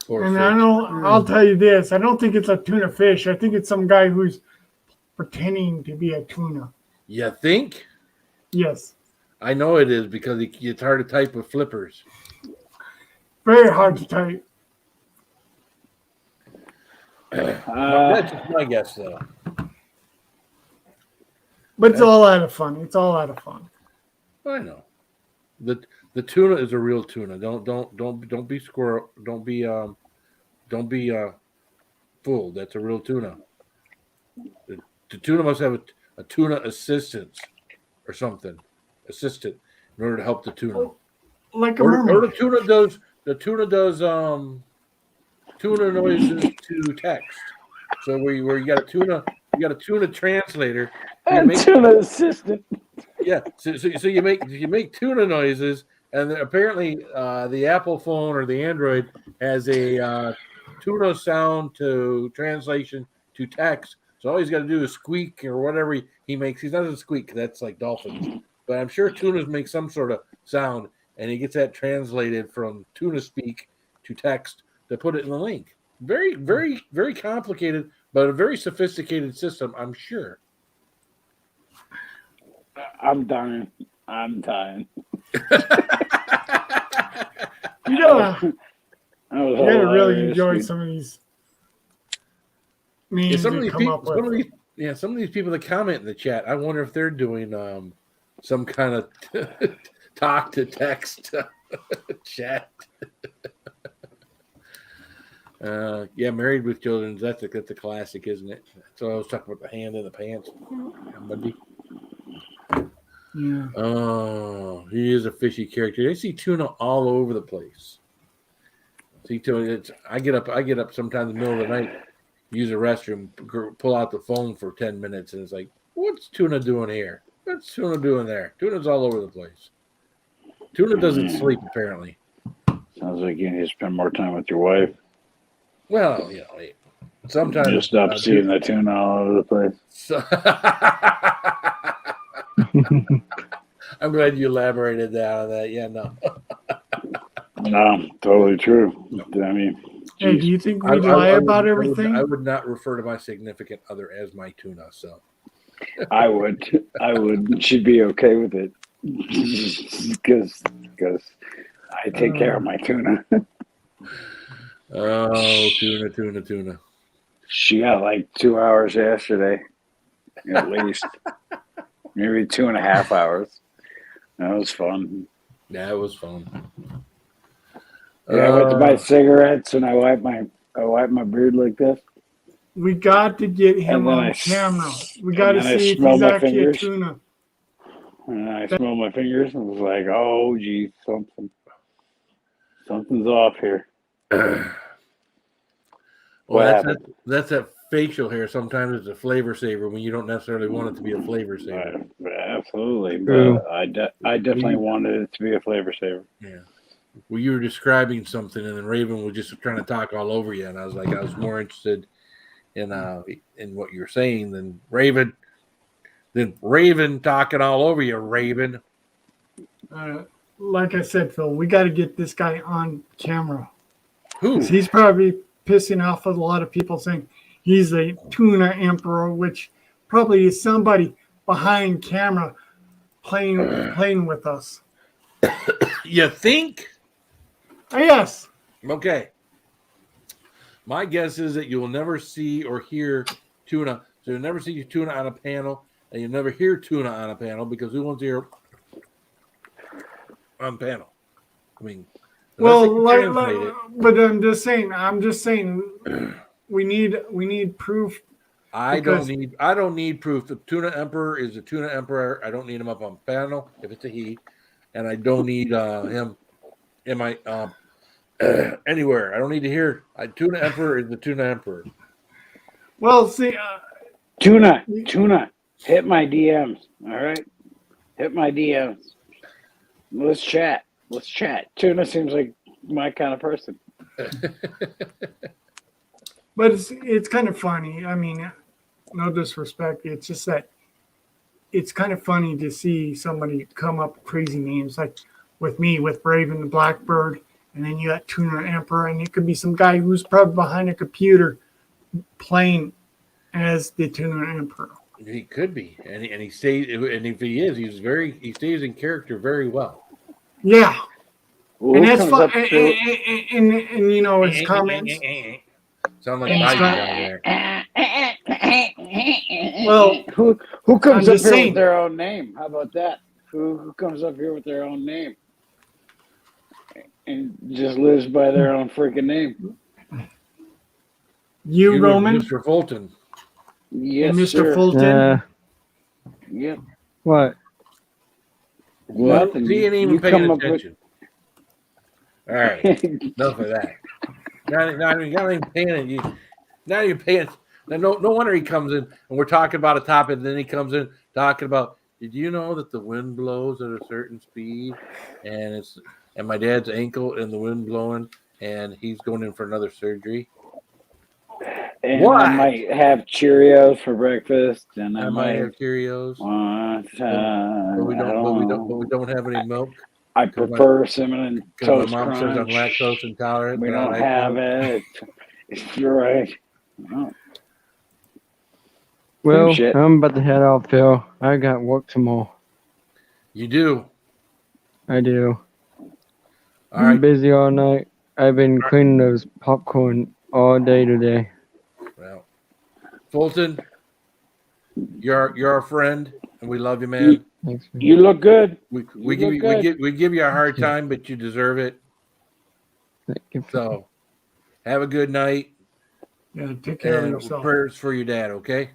Speaker 6: And I'll tell you this, I don't think it's a tuna fish. I think it's some guy who's pretending to be a tuna.
Speaker 2: You think?
Speaker 6: Yes.
Speaker 2: I know it is because it's hard to type with flippers.
Speaker 6: Very hard to type.
Speaker 2: That's just my guess, though.
Speaker 6: But it's all out of fun. It's all out of fun.
Speaker 2: I know. The tuna is a real tuna. Don't be squirrel. Don't be fooled. That's a real tuna. The tuna must have a tuna assistant or something, assistant, in order to help the tuna.
Speaker 6: Like a
Speaker 2: Or
Speaker 6: mermaid.
Speaker 2: the tuna does tuna noises to text. So where you got a tuna translator. You make,
Speaker 4: Tuna assistant.
Speaker 2: yeah, so you make tuna noises, and then apparently the Apple phone or the Android has a tuna sound to translation to text. So all he's got to do is squeak or whatever he makes. He doesn't squeak, that's like dolphins. But I'm sure tunas make some sort of sound, and he gets that translated from tuna speak to text to put it in the link. Very, very, very complicated, but a very sophisticated system, I'm sure.
Speaker 4: I'm dying.
Speaker 6: You gotta really enjoy some of these memes
Speaker 2: Some of
Speaker 6: you
Speaker 2: these
Speaker 6: come
Speaker 2: people,
Speaker 6: up with.
Speaker 2: some of these people that comment in the chat, I wonder if they're doing some kind of talk to text chat. Married with Children. That's a classic, isn't it? So I was talking about the hand in the pants. Buddy.
Speaker 6: Yeah.
Speaker 2: Oh, he is a fishy character. I see tuna all over the place. See tuna. I get up sometimes in the middle of the night, use a restroom, pull out the phone for 10 minutes, and it's like, what's tuna doing here? What's tuna doing there? Tuna's all over the place. Tuna doesn't sleep, apparently.
Speaker 4: Sounds like you need to spend more time with your wife.
Speaker 2: Well, sometimes
Speaker 4: Just stop seeing the tuna all over the place.
Speaker 2: I'm glad you elaborated on that. Yeah, no.
Speaker 4: No, totally true. I mean,
Speaker 6: Hey, do you think we lie about everything?
Speaker 2: I would not refer to my significant other as my tuna. So
Speaker 4: I would. She'd be okay with it because I take care of my tuna.
Speaker 2: Oh, tuna.
Speaker 4: She got like 2 hours yesterday, at least. Maybe 2.5 hours. That was fun.
Speaker 2: Yeah, it was fun.
Speaker 4: Yeah, I went to buy cigarettes and I wipe my beard like this.
Speaker 6: We got to get him on camera. We got to see if he's actually a tuna.
Speaker 4: And I smelled my fingers and was like, oh, geez, something's off here.
Speaker 2: Well, that's that facial hair. Sometimes it's a flavor saver when you don't necessarily want it to be a flavor saver.
Speaker 4: Absolutely, but I definitely wanted it to be a flavor saver.
Speaker 2: Yeah. Well, you were describing something, and then Raven was just trying to talk all over you, and I was more interested in what you're saying than Raven talking all over you, Raven.
Speaker 6: Like I said, Phil, we got to get this guy on camera.
Speaker 2: Who?
Speaker 6: He's probably pissing off a lot of people saying he's a tuna emperor, which probably is somebody behind camera playing with us.
Speaker 2: You think?
Speaker 6: Yes.
Speaker 2: Okay. My guess is that you will never see or hear tuna. So you'll never see tuna on a panel, and you'll never hear tuna on a panel because who wants to hear on panel? I mean,
Speaker 6: well, but I'm just saying, we need proof.
Speaker 2: I don't need proof. The tuna emperor is the tuna emperor. I don't need him up on panel if it's a he, and I don't need him in my anywhere. I don't need to hear. Tuna emperor is the tuna emperor.
Speaker 6: Well, see,
Speaker 4: tuna, hit my DMs. All right, hit my DMs. Let's chat. Tuna seems like my kind of person.
Speaker 6: But it's kind of funny. I mean, no disrespect. It's just that it's kind of funny to see somebody come up with crazy names like with me, with Raven the Blackbird, and then you got Tuna Emperor, and it could be some guy who's probably behind a computer playing as the Tuna Emperor.
Speaker 2: He could be, and he stays. And if he is, he stays in character very well.
Speaker 6: Yeah, and that's fun. And you know his comments.
Speaker 2: Sound like Biden down there.
Speaker 6: Well,
Speaker 4: who comes up here with their own name? How about that? Who comes up here with their own name and just lives by their own freaking name?
Speaker 6: You, Roman,
Speaker 2: Mr. Fulton.
Speaker 4: Yes,
Speaker 6: and Mr.
Speaker 4: sir.
Speaker 6: Fulton.
Speaker 4: Yep.
Speaker 7: What?
Speaker 4: Nothing.
Speaker 2: He ain't even
Speaker 4: You
Speaker 2: paying
Speaker 4: come up with.
Speaker 2: attention. All right, enough of that. Not even paying it. Not even paying. No wonder he comes in and we're talking about a topic, and then he comes in talking about. Did you know that the wind blows at a certain speed, and my dad's ankle and the wind blowing, and he's going in for another surgery.
Speaker 4: And
Speaker 2: What?
Speaker 4: I might have Cheerios for breakfast, and
Speaker 2: I might have Cheerios, but we don't have any milk.
Speaker 4: I prefer cinnamon
Speaker 2: Because my
Speaker 4: toast
Speaker 2: mom
Speaker 4: crunch.
Speaker 2: says I'm lactose intolerant.
Speaker 4: We
Speaker 2: but I
Speaker 4: don't
Speaker 2: like
Speaker 4: have
Speaker 2: milk.
Speaker 4: it. You're right. Oh,
Speaker 7: Well,
Speaker 4: shit.
Speaker 7: I'm about to head out, Phil. I got work tomorrow.
Speaker 2: You do.
Speaker 7: I do.
Speaker 2: All
Speaker 7: I'm
Speaker 2: right.
Speaker 7: busy all night. I've been cleaning those popcorn all day today.
Speaker 2: Well, Fulton, you're our friend, and we love you, man.
Speaker 7: Thanks, man.
Speaker 4: You look good.
Speaker 2: We give you a hard time, but you deserve it.
Speaker 7: Thank you.
Speaker 2: So, have a good night.
Speaker 6: Yeah, take care of
Speaker 2: And
Speaker 6: yourself.
Speaker 2: prayers for your dad, okay?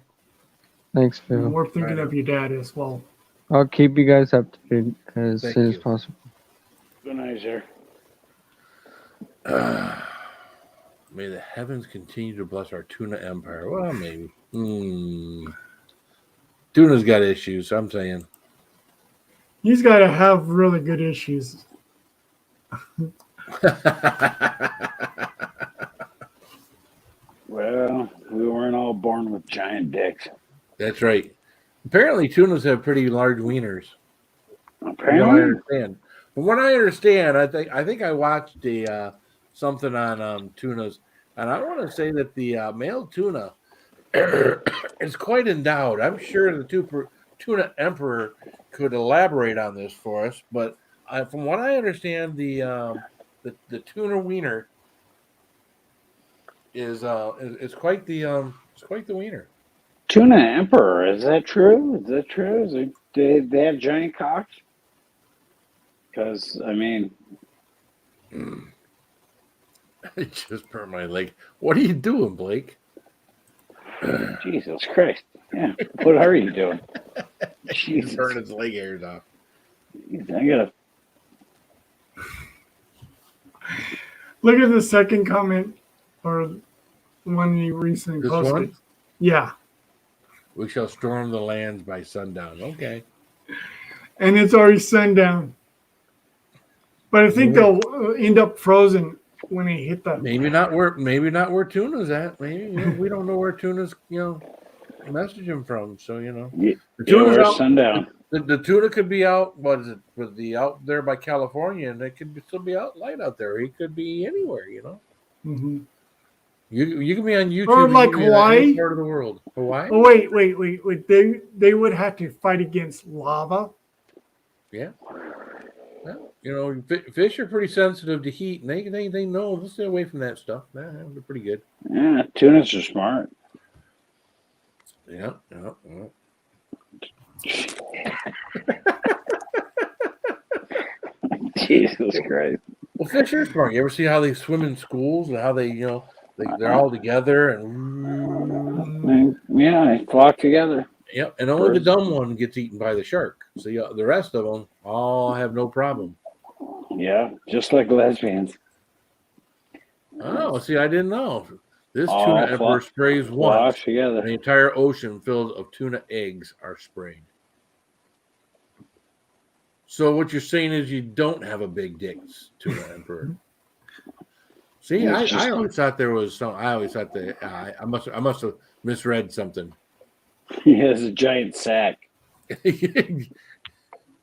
Speaker 7: Thanks, Phil.
Speaker 6: And we're thinking of your dad as well.
Speaker 7: I'll keep you guys up to date as
Speaker 2: Thank
Speaker 7: soon as
Speaker 2: you.
Speaker 7: possible.
Speaker 4: Good night, sir.
Speaker 2: May the heavens continue to bless our tuna empire. Well, maybe. Tuna's got issues, I'm saying.
Speaker 6: He's got to have really good issues.
Speaker 4: Well, we weren't all born with giant dicks.
Speaker 2: That's right. Apparently, tunas have pretty large wieners.
Speaker 4: Apparently.
Speaker 2: From what I understand, I think I watched the something on tunas, and I want to say that the male tuna is quite endowed. I'm sure the tuna emperor could elaborate on this for us, but from what I understand, the tuna wiener is quite the wiener.
Speaker 4: Tuna emperor, is that true? Is that true? Do they have giant cocks? Because, I mean...
Speaker 2: I just burned my leg. What are you doing, Blake?
Speaker 4: Jesus Christ. Yeah, what are you doing?
Speaker 2: He's burning his leg hairs off.
Speaker 4: I gotta...
Speaker 6: Look at the second comment, or one you recently
Speaker 2: This
Speaker 6: posted.
Speaker 2: one?
Speaker 6: Yeah.
Speaker 2: We shall storm the lands by sundown. Okay.
Speaker 6: And it's already sundown. But I think they'll end up frozen when they hit the.
Speaker 2: Maybe not where tuna's at. Maybe we don't know where tuna's messaging from. So the tuna's
Speaker 4: we're
Speaker 2: out.
Speaker 4: sundown.
Speaker 2: The tuna could be out. What is it? With the out there by California, and it could still be out light out there. He could be anywhere.
Speaker 6: Mm-hmm.
Speaker 2: You can be on YouTube.
Speaker 6: Or like Hawaii,
Speaker 2: any part of the world. Hawaii.
Speaker 6: Oh wait! They would have to fight against lava.
Speaker 2: Yeah. Well, fish are pretty sensitive to heat, and they know to stay away from that stuff. They're pretty good.
Speaker 4: Yeah, tunas are smart.
Speaker 2: Yeah.
Speaker 4: Jesus Christ.
Speaker 2: Well, fish are smart. You ever see how they swim in schools and how they, they're all together and
Speaker 4: they flock together.
Speaker 2: Yep, and only the dumb one gets eaten by the shark. So the rest of them all have no problem.
Speaker 4: Yeah, just like lesbians.
Speaker 2: Oh, see, I didn't know. This
Speaker 4: All
Speaker 2: tuna emperor sprays once.
Speaker 4: together.
Speaker 2: The entire ocean filled of tuna eggs are sprayed. So what you're saying is you don't have a big dick, tuna emperor. See, I always thought there was some. I always thought that I must have misread something.
Speaker 4: He has a giant sack.
Speaker 2: I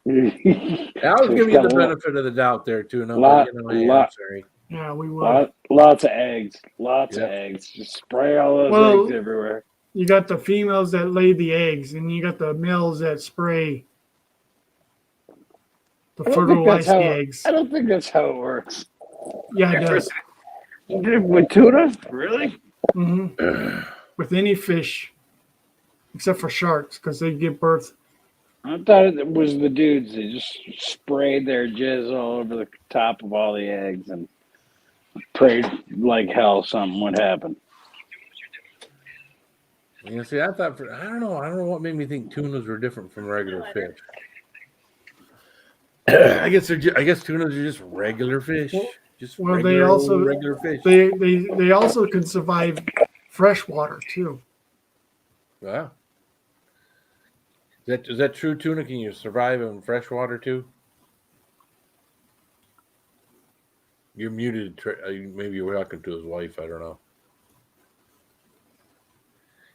Speaker 2: was giving you the benefit of the doubt there, too. No, I'm sorry.
Speaker 6: Yeah, we will.
Speaker 4: Lots of eggs. Lots of eggs. Just spray all those eggs everywhere.
Speaker 6: You got the females that lay the eggs, and you got the males that spray to fertilize the eggs.
Speaker 4: I don't think that's how it works.
Speaker 6: Yeah, it does.
Speaker 4: With tuna? Really?
Speaker 6: Mm-hmm. With any fish, except for sharks, because they give birth.
Speaker 4: I thought it was the dudes. They just sprayed their jizz all over the top of all the eggs and prayed like hell something would happen.
Speaker 2: You know, see, I don't know what made me think tunas were different from regular fish. I guess tunas are just regular fish, just
Speaker 6: Well,
Speaker 2: regular old regular fish.
Speaker 6: they also can survive freshwater too.
Speaker 2: Wow. Is that true, tuna? Can you survive in freshwater too? You're muted. Maybe you're talking to his wife. I don't know.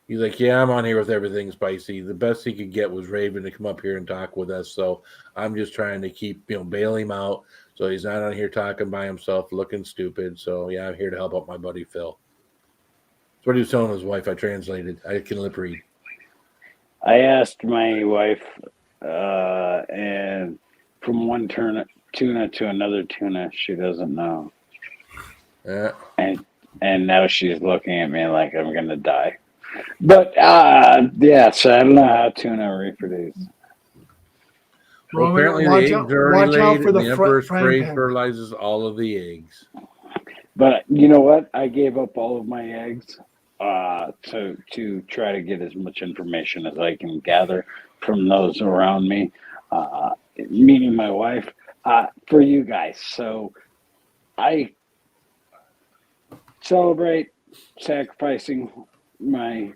Speaker 2: He's like, yeah, I'm on here with everything spicy. The best he could get was Raven to come up here and talk with us. So I'm just trying to keep, bail him out so he's not on here talking by himself, looking stupid. So yeah, I'm here to help out my buddy Phil. That's what he was telling his wife. I translated. I can lip read.
Speaker 4: I asked my wife, and from one tuna to another tuna, she doesn't know.
Speaker 2: Yeah.
Speaker 4: And now she's looking at me like I'm gonna die. But yeah, so I don't know how tuna reproduce.
Speaker 2: Well, apparently the eggs are already laid, and the Emperor's spray fertilizes all of the eggs.
Speaker 4: But you know what? I gave up all of my eggs to try to get as much information as I can gather from those around me, meaning my wife, for you guys. So I celebrate sacrificing my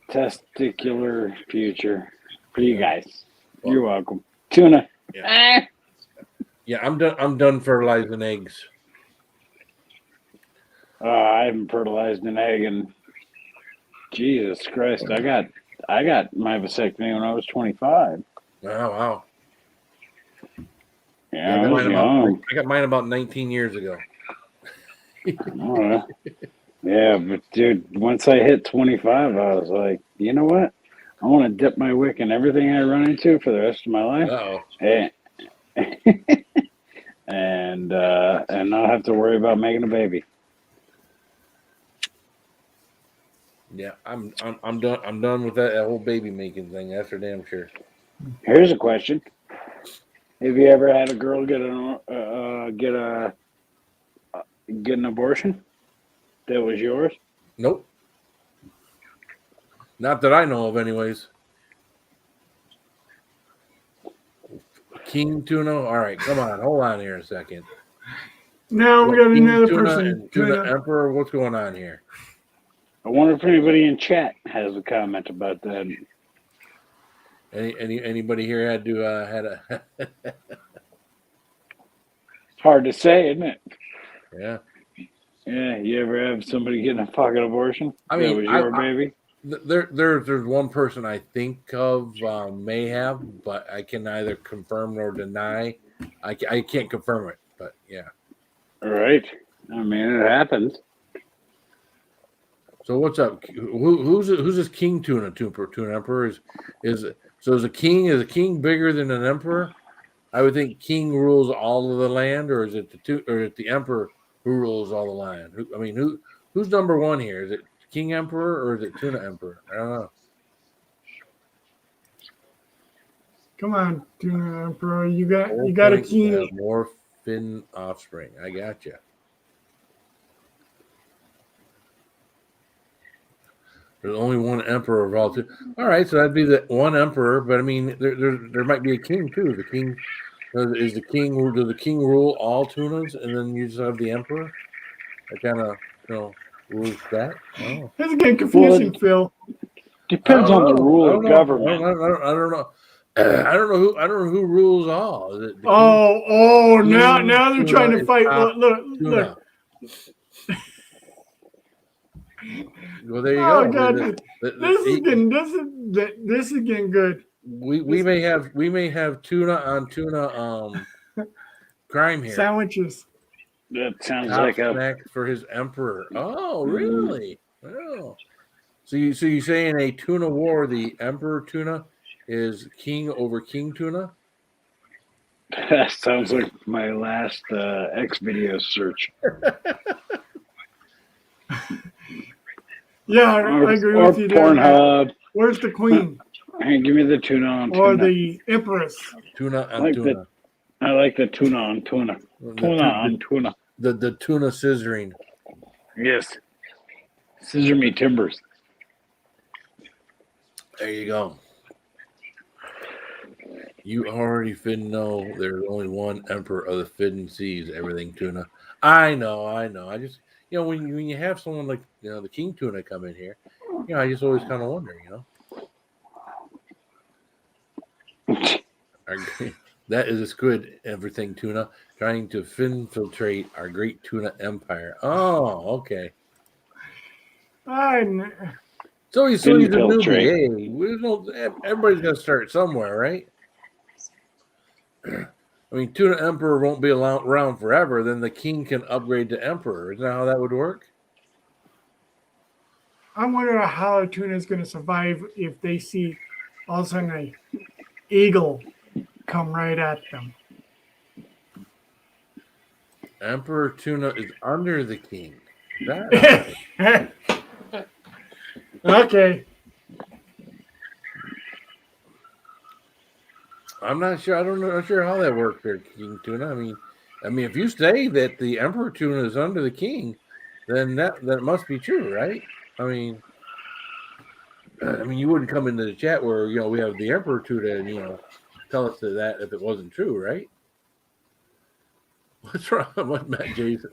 Speaker 4: testicular future for you guys. You're welcome. Tuna.
Speaker 2: Yeah. Yeah, I'm done fertilizing eggs.
Speaker 4: I haven't fertilized an egg in Jesus Christ. I got my vasectomy when I was 25.
Speaker 2: Oh, wow.
Speaker 4: Yeah,
Speaker 2: I got mine about 19 years ago.
Speaker 4: Yeah, but dude, once I hit 25, I was like, you know what? I want to dip my wick in everything I run into for the rest of my life. And not have to worry about making a baby.
Speaker 2: Yeah, I'm done. I'm done with that whole baby making thing. That's for damn sure.
Speaker 4: Here's a question: have you ever had a girl get an abortion that was yours?
Speaker 2: Nope. Not that I know of, anyways. King tuna. All right, come on, hold on here a second.
Speaker 6: Now we got
Speaker 2: King
Speaker 6: another
Speaker 2: tuna
Speaker 6: person.
Speaker 2: And tuna Emperor. What's going on here?
Speaker 4: I wonder if anybody in chat has a comment about that.
Speaker 2: Anybody here had a?
Speaker 4: It's hard to say, isn't it?
Speaker 2: Yeah.
Speaker 4: Yeah. You ever have somebody getting a fucking abortion?
Speaker 2: I mean,
Speaker 4: that was your baby.
Speaker 2: There's one person I think of may have, but I can neither confirm nor deny. I can't confirm it, but yeah.
Speaker 4: Right. I mean, it happens.
Speaker 2: So what's up? Who's this King tuna Emperor? Is a king bigger than an emperor? I would think king rules all of the land, or is it the emperor who rules all the land? Who's number one here? Is it King Emperor or is it Tuna Emperor? I don't know.
Speaker 6: Come on, Tuna Emperor. You got a king.
Speaker 2: More fin offspring. I got you. There's only one emperor of all two. All right, so that'd be the one emperor, but I mean, there might be a king too. The king does the king rule all tunas, and then you just have the emperor. That kind of rules that. Oh.
Speaker 6: That's getting confusing, Phil.
Speaker 4: Depends on the rule of government.
Speaker 2: I don't know. I don't know who rules all. Is it
Speaker 6: now they're trying to fight. Look.
Speaker 2: Well, there you
Speaker 6: go.
Speaker 2: Oh
Speaker 6: God, this is getting good.
Speaker 2: We may have tuna on tuna crime here.
Speaker 6: Sandwiches.
Speaker 4: That sounds like a
Speaker 2: snack for his emperor. Oh, really? Oh. So you saying a tuna war, the emperor tuna is king over king tuna?
Speaker 4: That sounds like my last X video search.
Speaker 6: Yeah, I agree with you there.
Speaker 4: Pornhub.
Speaker 6: Where's the queen?
Speaker 4: Hey, give me the tuna on tuna.
Speaker 6: Or the empress.
Speaker 2: Tuna on tuna.
Speaker 4: I like the tuna on tuna. Tuna on tuna.
Speaker 2: The tuna scissoring.
Speaker 4: Yes. Scissor me timbers.
Speaker 2: There you go. You already fin know there's only one emperor of the Fidden Seas, everything tuna. I know. I just, when you have someone like, the King Tuna come in here, I just always kind of wonder, That is a squid, everything tuna, trying to infiltrate our great tuna empire. Oh, okay. So he's a newbie. Hey, everybody's got to start somewhere, right? I mean, Tuna Emperor won't be around forever. Then the king can upgrade to Emperor. Isn't that how that would work?
Speaker 6: I wonder how a tuna is going to survive if they see all of a sudden an eagle come right at them.
Speaker 2: Emperor Tuna is under the king. That
Speaker 6: Okay.
Speaker 2: I'm not sure. Not sure how that works there, King Tuna. I mean, if you say that the Emperor Tuna is under the king, then that must be true, right? I mean, you wouldn't come into the chat where we have the Emperor Tuna and tell us that if it wasn't true, right? What's wrong with Matt Jason?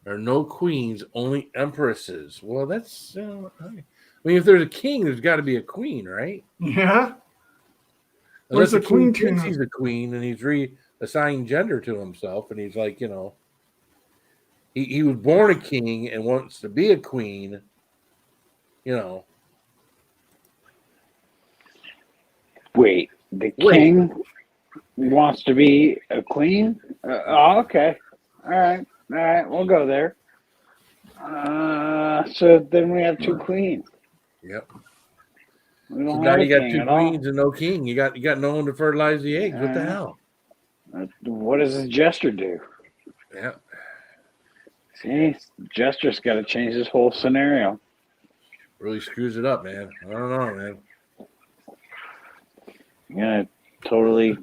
Speaker 2: There are no queens, only empresses. Well, that's. If there's a king, there's got to be a queen, right?
Speaker 6: Yeah.
Speaker 2: Unless
Speaker 6: Where's the queen
Speaker 2: thinks
Speaker 6: tuna?
Speaker 2: he's a queen and he's reassigned gender to himself, and he's like, he was born a king and wants to be a queen.
Speaker 4: Wait, the king wants to be a queen? Okay. All right, we'll go there. So then we have two queens.
Speaker 2: Yep.
Speaker 4: We don't
Speaker 2: So now
Speaker 4: have
Speaker 2: you
Speaker 4: a
Speaker 2: got
Speaker 4: king
Speaker 2: two
Speaker 4: at all.
Speaker 2: queens and no king. You got no one to fertilize the eggs. What the hell?
Speaker 4: What does the jester do?
Speaker 2: Yeah.
Speaker 4: See, jester's got to change this whole scenario.
Speaker 2: Really screws it up, man. I don't know, man.
Speaker 4: You're gonna totally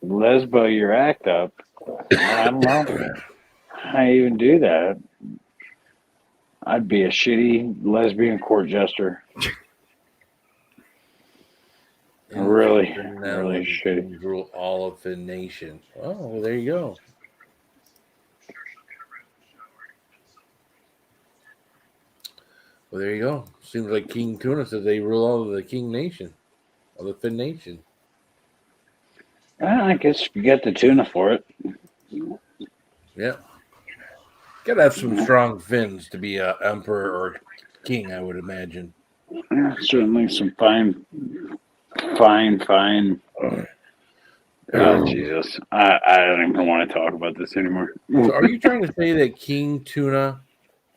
Speaker 4: lesbo your act up. I don't know how you even do that. I'd be a shitty lesbian court jester. Really shitty.
Speaker 2: Rule all of the nation. Oh, well, there you go. Well, there you go. Seems like King Tuna says they rule all of the King Nation, of the Fin Nation.
Speaker 4: I guess you get the tuna for it.
Speaker 2: Yeah. Gotta have some strong fins to be a emperor or king, I would imagine.
Speaker 4: Certainly some fine. Oh, Jesus. I don't even want to talk about this anymore.
Speaker 2: So are you trying to say that King Tuna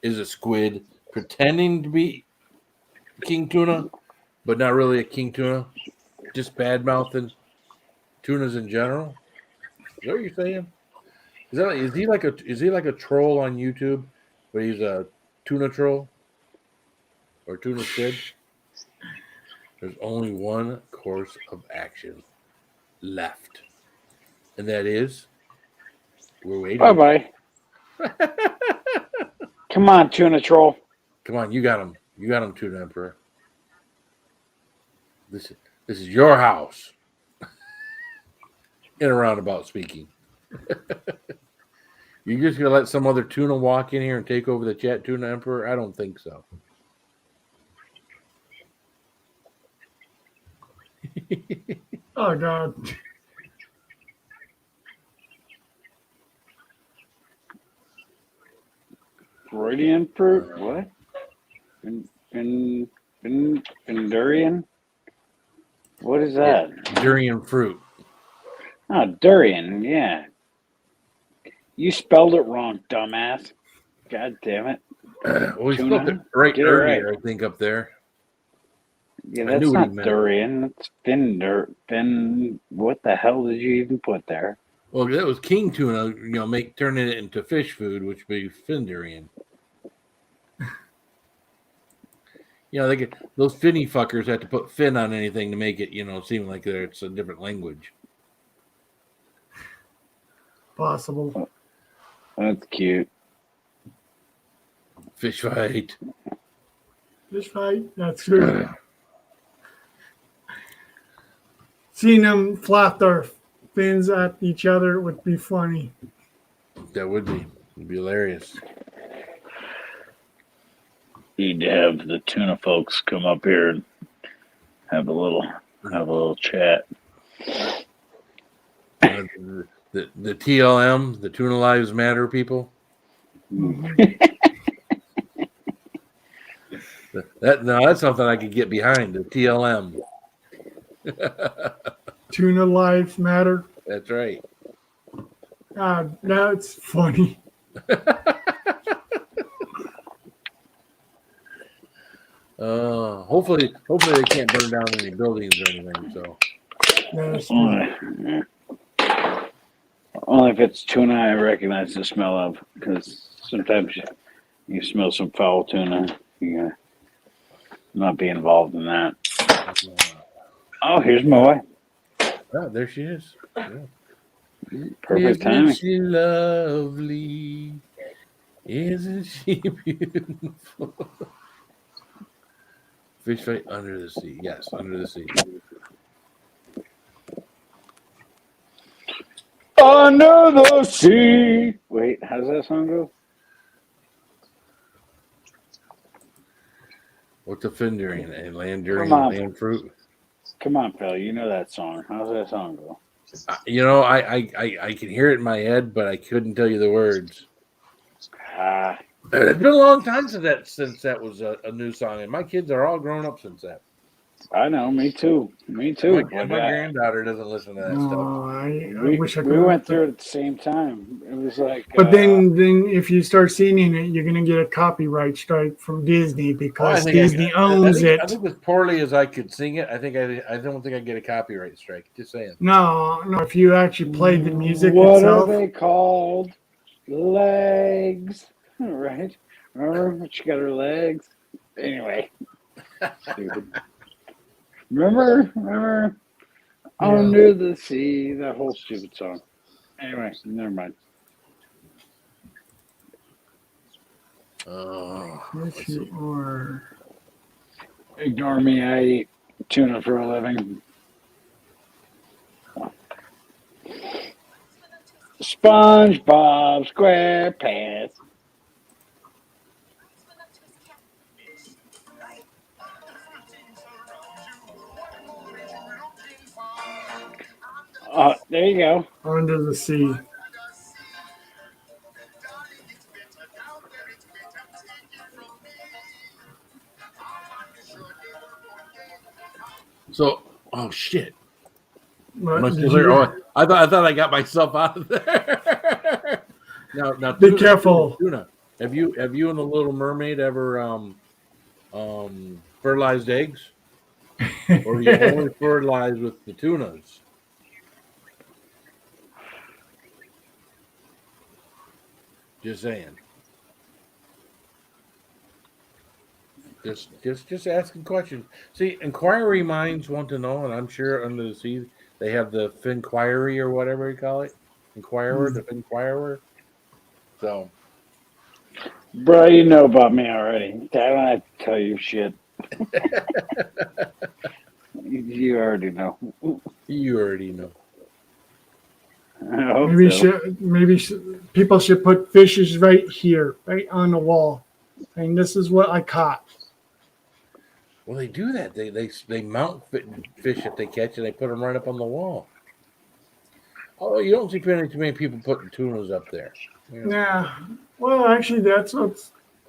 Speaker 2: is a squid pretending to be King Tuna, but not really a King Tuna? Just bad-mouthing tunas in general? Is that what you're saying? Is he like a troll on YouTube, but he's a tuna troll? Or tuna squid? There's only one course of action left. And that is, we're waiting.
Speaker 4: Bye-bye. Come on, tuna troll.
Speaker 2: Come on, you got him. You got him, Tuna Emperor. This is your house. In a roundabout speaking. You just gonna let some other tuna walk in here and take over the chat, Tuna Emperor? I don't think so.
Speaker 6: Oh, God.
Speaker 4: Freudian fruit? What? Durian? What is that?
Speaker 2: Yeah, durian fruit.
Speaker 4: Oh, durian, yeah. You spelled it wrong, dumbass. God damn it.
Speaker 2: Well, he spelled it right earlier, I think, up there.
Speaker 4: Yeah, that's not durian. That's thin. What the hell did you even put there?
Speaker 2: Well, that was king tuna, turning it into fish food, which would be fin durian. Those finny fuckers have to put fin on anything to make it, seem like it's a different language.
Speaker 6: Possible.
Speaker 4: That's cute.
Speaker 2: Fish fight.
Speaker 6: Fish fight. That's true. Seeing them flap their fins at each other would be funny.
Speaker 2: That would be. It'd be hilarious.
Speaker 4: Need to have the tuna folks come up here and have a little chat.
Speaker 2: The TLM, the Tuna Lives Matter people. That's something I could get behind. The TLM.
Speaker 6: Tuna lives matter.
Speaker 2: That's right.
Speaker 6: God, that's funny.
Speaker 2: Hopefully they can't burn down any buildings or anything. So
Speaker 6: That's
Speaker 4: Only if it's tuna I recognize the smell of, because sometimes you smell some foul tuna. You gotta not be involved in that. Oh, here's my wife.
Speaker 2: oh, there she is. Yeah.
Speaker 4: Perfect timing.
Speaker 2: Isn't she lovely? Isn't she beautiful? Fish fight under the sea. Yes, under the sea.
Speaker 4: Under the sea. Wait, how does that song go?
Speaker 2: What's a fin during and land during
Speaker 4: Come on.
Speaker 2: land fruit?
Speaker 4: Come on, Phil. You know that song. How does that song go?
Speaker 2: I can hear it in my head, but I couldn't tell you the words.
Speaker 4: Ah,
Speaker 2: It's been a long time since that was a new song, and my kids are all grown up since that.
Speaker 4: I know. Me too. Me too.
Speaker 2: My granddaughter doesn't listen to that stuff.
Speaker 6: Oh, I
Speaker 4: We
Speaker 6: wish I could.
Speaker 4: we went through it at the same time. It was like.
Speaker 6: But then if you start singing it, you're gonna get a copyright strike from Disney because Disney owns it.
Speaker 2: I think as poorly as I could sing it, I don't think I get a copyright strike. Just saying.
Speaker 6: No. If you actually played the music
Speaker 4: What
Speaker 6: itself,
Speaker 4: are they called? Legs. Right? Remember? She got her legs. Anyway. Stupid. Remember? Under the sea. That whole stupid song. Anyway, never mind.
Speaker 6: yes, you are.
Speaker 4: Ignore me. I eat tuna for a living. SpongeBob SquarePants. There you go.
Speaker 6: Under the sea.
Speaker 2: So, oh shit!
Speaker 6: But
Speaker 2: Am I
Speaker 6: did
Speaker 2: still there?
Speaker 6: you-
Speaker 2: Oh, I thought I got myself out of there. now,
Speaker 6: Be careful.
Speaker 2: Tuna. Have you and the Little Mermaid ever fertilized eggs, or you only fertilize with the tunas? Just saying. Just asking questions. See, inquiry minds want to know, and I'm sure under the sea they have the Finquiry or whatever you call it. Inquirer, the Finquirer. So,
Speaker 4: Bro, you know about me already. I don't have to tell you shit. You already know.
Speaker 2: you already know.
Speaker 4: I hope
Speaker 6: Maybe people should put fishes right here, right on the wall, and this is what I caught.
Speaker 2: Well, they do that. They mount fish if they catch, and they put them right up on the wall. Oh, you don't see too many people putting tunas up there.
Speaker 6: Yeah. Well, actually, that's what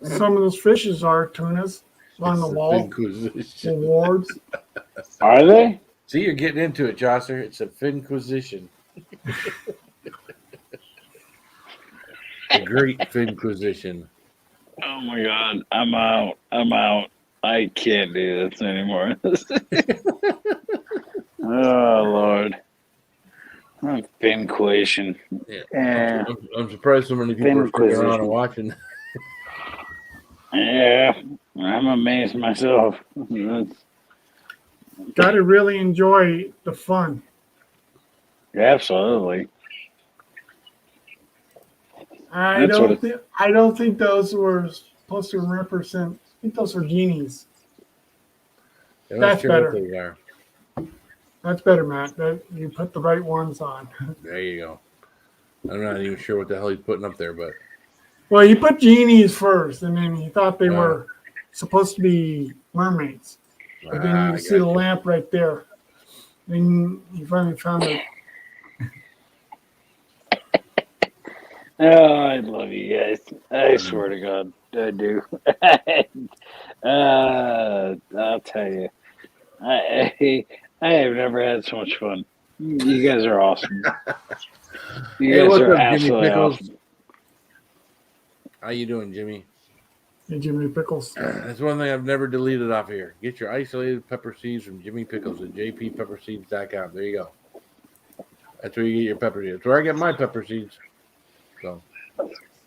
Speaker 6: some of those fishes are, tunas, on
Speaker 2: It's
Speaker 6: the
Speaker 2: the
Speaker 6: wall.
Speaker 2: Finquisition.
Speaker 6: Awards.
Speaker 4: Are they?
Speaker 2: See, you're getting into it, Josser. It's a Finquisition. The Great Finquisition.
Speaker 4: Oh my God. I'm out. I can't do this anymore. Oh, Lord. Finquisition.
Speaker 2: Yeah. I'm surprised so many people are sticking around and watching.
Speaker 4: Yeah, I'm amazed myself.
Speaker 6: Got to really enjoy the fun.
Speaker 4: Absolutely.
Speaker 6: I don't think those were supposed to represent. I think those are genies.
Speaker 2: I'm
Speaker 6: That's
Speaker 2: not sure what
Speaker 6: better.
Speaker 2: they are.
Speaker 6: That's better, Matt. That you put the right ones on.
Speaker 2: There you go. I'm not even sure what the hell he's putting up there, but
Speaker 6: Well, he put genies first, and then he thought they
Speaker 2: Wow.
Speaker 6: were supposed to be mermaids. But then you
Speaker 2: I
Speaker 6: see the
Speaker 2: got you.
Speaker 6: lamp right there. Then he finally found it.
Speaker 4: Oh, I love you guys. I swear to God, I do. I'll tell you, I have never had so much fun. You guys are awesome. You
Speaker 2: Hey,
Speaker 4: guys
Speaker 2: what's
Speaker 4: are
Speaker 2: up, Jimmy
Speaker 4: absolutely
Speaker 2: Pickles?
Speaker 4: awesome.
Speaker 2: How you doing, Jimmy?
Speaker 6: Hey, Jimmy Pickles.
Speaker 2: That's one thing I've never deleted off here. Get your isolated pepper seeds from Jimmy Pickles at jppepperseeds.com. There you go. That's where you get your pepper seeds. That's where I get my pepper seeds. So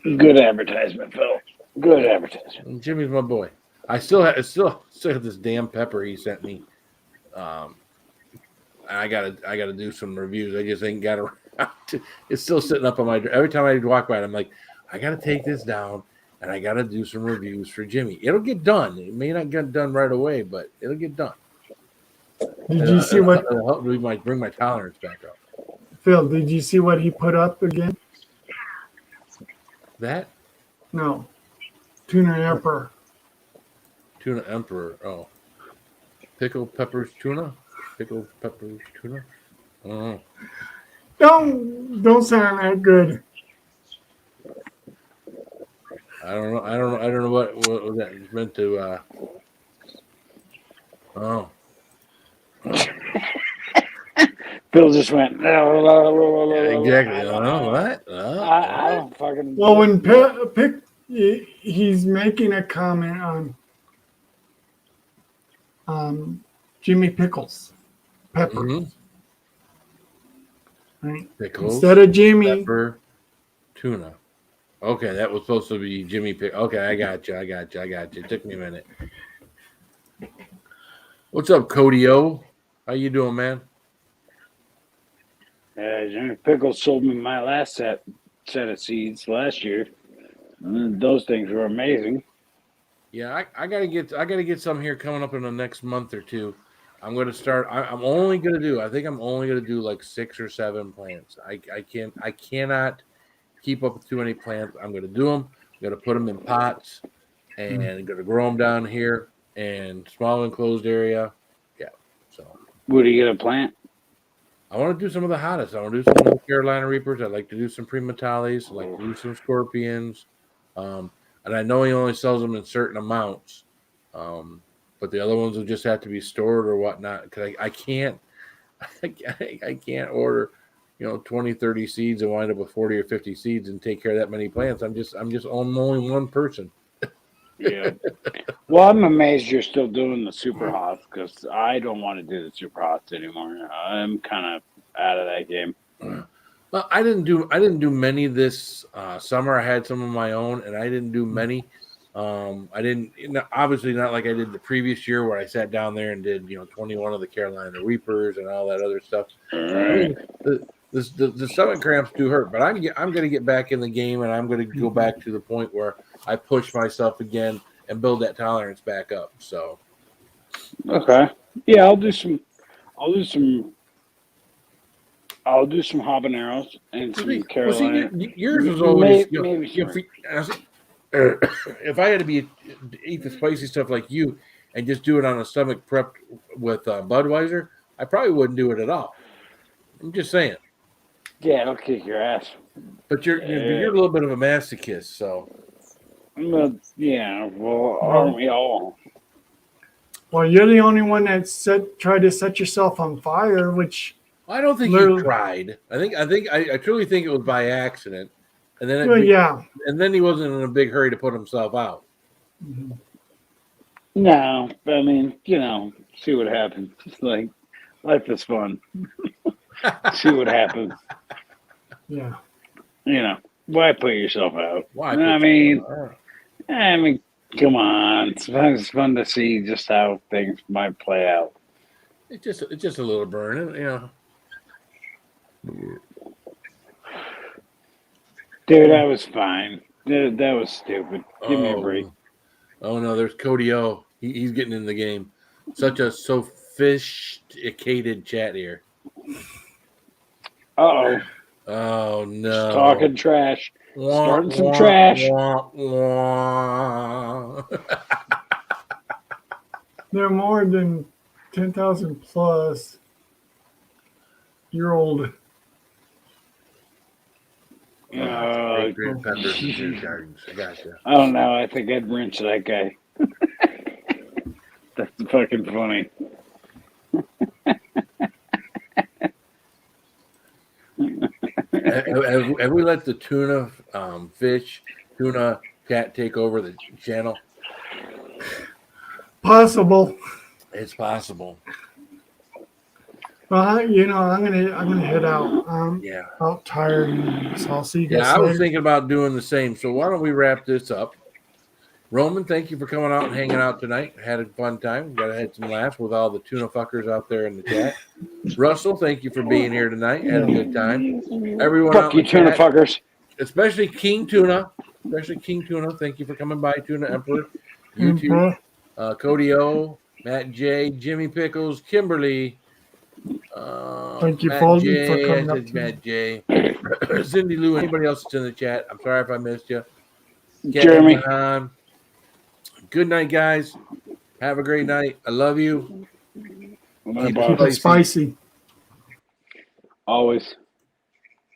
Speaker 4: Good advertisement, Phil. Good advertisement.
Speaker 2: and Jimmy's my boy. I still have this damn pepper he sent me. I gotta do some reviews. I just ain't got around to. It's still sitting up on my. Every time I walk by it, I'm like, I gotta take this down and I gotta do some reviews for Jimmy. It'll get done. It may not get done right away, but it'll get done.
Speaker 6: Did you see what
Speaker 2: It'll help me bring my tolerance back up.
Speaker 6: Phil? Did you see what he put up again?
Speaker 2: That
Speaker 6: No, Tuna Emperor.
Speaker 2: tuna emperor. Oh, pickled peppers tuna. Pickled peppers tuna. Oh,
Speaker 6: Don't sound that good.
Speaker 2: I don't know what that is meant to. Oh.
Speaker 4: Phil just went.
Speaker 2: Yeah, exactly. I don't know what.
Speaker 4: I don't fucking.
Speaker 6: Well, when he's making a comment on Jimmy Pickles, Pepper,
Speaker 2: Mhm.
Speaker 6: right?
Speaker 2: Pickles,
Speaker 6: Instead of Jimmy,
Speaker 2: pepper, tuna. Okay, that was supposed to be Jimmy Pick. Okay, I got you. It took me a minute. What's up, Cody O? How you doing, man?
Speaker 4: Jimmy Pickles sold me my last set of seeds last year. Those things were amazing.
Speaker 2: Yeah, I gotta get some here coming up in the next month or two. I'm gonna start. I'm only gonna do. I think I'm only gonna do like 6 or 7 plants. I cannot keep up with too many plants. I'm gonna do them. I'm gonna put them in pots and gonna grow them down here and small enclosed area. Yeah. So
Speaker 4: What are you gonna plant?
Speaker 2: I want to do some of the hottest. I want to do some of the Carolina Reapers. I'd like to do some Primatales. I'd like to do some Scorpions. And I know he only sells them in certain amounts. But the other ones will just have to be stored or whatnot. Because I can't order, 20, 30 seeds and wind up with 40 or 50 seeds and take care of that many plants. I'm only one person.
Speaker 4: Yeah. Well, I'm amazed you're still doing the super hots because I don't want to do the super hots anymore. I'm kind of out of that game.
Speaker 2: Well, I didn't do many this summer. I had some of my own, and I didn't do many. I didn't, obviously not like I did the previous year where I sat down there and did 21 of the Carolina Reapers and all that other stuff. I mean, the stomach cramps do hurt, but I'm going to get back in the game, and I'm going to go back to the point where I push myself again and build that tolerance back up. So,
Speaker 4: Okay, yeah, I'll do some habaneros and some Carolina.
Speaker 2: Yours was always
Speaker 4: maybe
Speaker 2: if I had to eat the spicy stuff like you and just do it on a stomach prepped with Budweiser, I probably wouldn't do it at all. I'm just saying.
Speaker 4: Yeah, I'll kick your ass.
Speaker 2: But you're a little bit of a masochist, so.
Speaker 4: Well, yeah. Well, aren't we all?
Speaker 6: well, you're the only one that tried to set yourself on fire, which
Speaker 2: I don't think you tried. I truly think it was by accident, and then and then he wasn't in a big hurry to put himself out.
Speaker 6: Mm-hmm.
Speaker 4: No, I mean, see what happens. It's like life is fun. See what happens.
Speaker 6: Yeah.
Speaker 4: Why put yourself out?
Speaker 2: Why?
Speaker 4: I mean, come on. It's fun to see just how things might play out.
Speaker 2: It's just a little burn,
Speaker 4: Dude, that was fine. Dude, that was stupid. Give me a break.
Speaker 2: Oh no, there's Cody O. He's getting in the game. Such a sophisticated chat here.
Speaker 4: Uh-oh.
Speaker 2: Oh no.
Speaker 4: Talking trash.
Speaker 2: Wah,
Speaker 4: Starting some
Speaker 2: wah,
Speaker 4: trash.
Speaker 2: wah, wah.
Speaker 6: They're more than 10,000 plus year old.
Speaker 2: Great peppers and juice gardens. I gotcha.
Speaker 4: I don't know. I think I'd rinse that guy. That's fucking funny.
Speaker 2: Have we let the tuna cat take over the channel?
Speaker 6: Possible.
Speaker 2: It's possible.
Speaker 6: Well, I'm gonna head out.
Speaker 2: Yeah.
Speaker 6: Out tired, so I'll see you guys
Speaker 2: Yeah, I was
Speaker 6: later.
Speaker 2: thinking about doing the same. So why don't we wrap this up? Roman, thank you for coming out and hanging out tonight. Had a fun time. Had some laughs with all the tuna fuckers out there in the chat. Russell, thank you for being here tonight. Had a good time. Everyone
Speaker 4: Fuck
Speaker 2: out
Speaker 4: you,
Speaker 2: in the
Speaker 4: tuna
Speaker 2: chat,
Speaker 4: fuckers.
Speaker 2: especially King Tuna. Thank you for coming by, Tuna Emperor. YouTube. Cody O, Matt J, Jimmy Pickles, Kimberly.
Speaker 6: Thank you,
Speaker 2: Matt
Speaker 6: Foldy,
Speaker 2: J,
Speaker 6: for coming
Speaker 2: I
Speaker 6: up
Speaker 2: said
Speaker 6: to me.
Speaker 2: Matt J. Cindy Lou, anybody else that's in the chat. I'm sorry if I missed you.
Speaker 4: Jeremy.
Speaker 2: Good night, guys. Have a great night. I love you.
Speaker 4: Bye,
Speaker 2: Keep
Speaker 4: Bob.
Speaker 6: Keep it spicy.
Speaker 4: Always.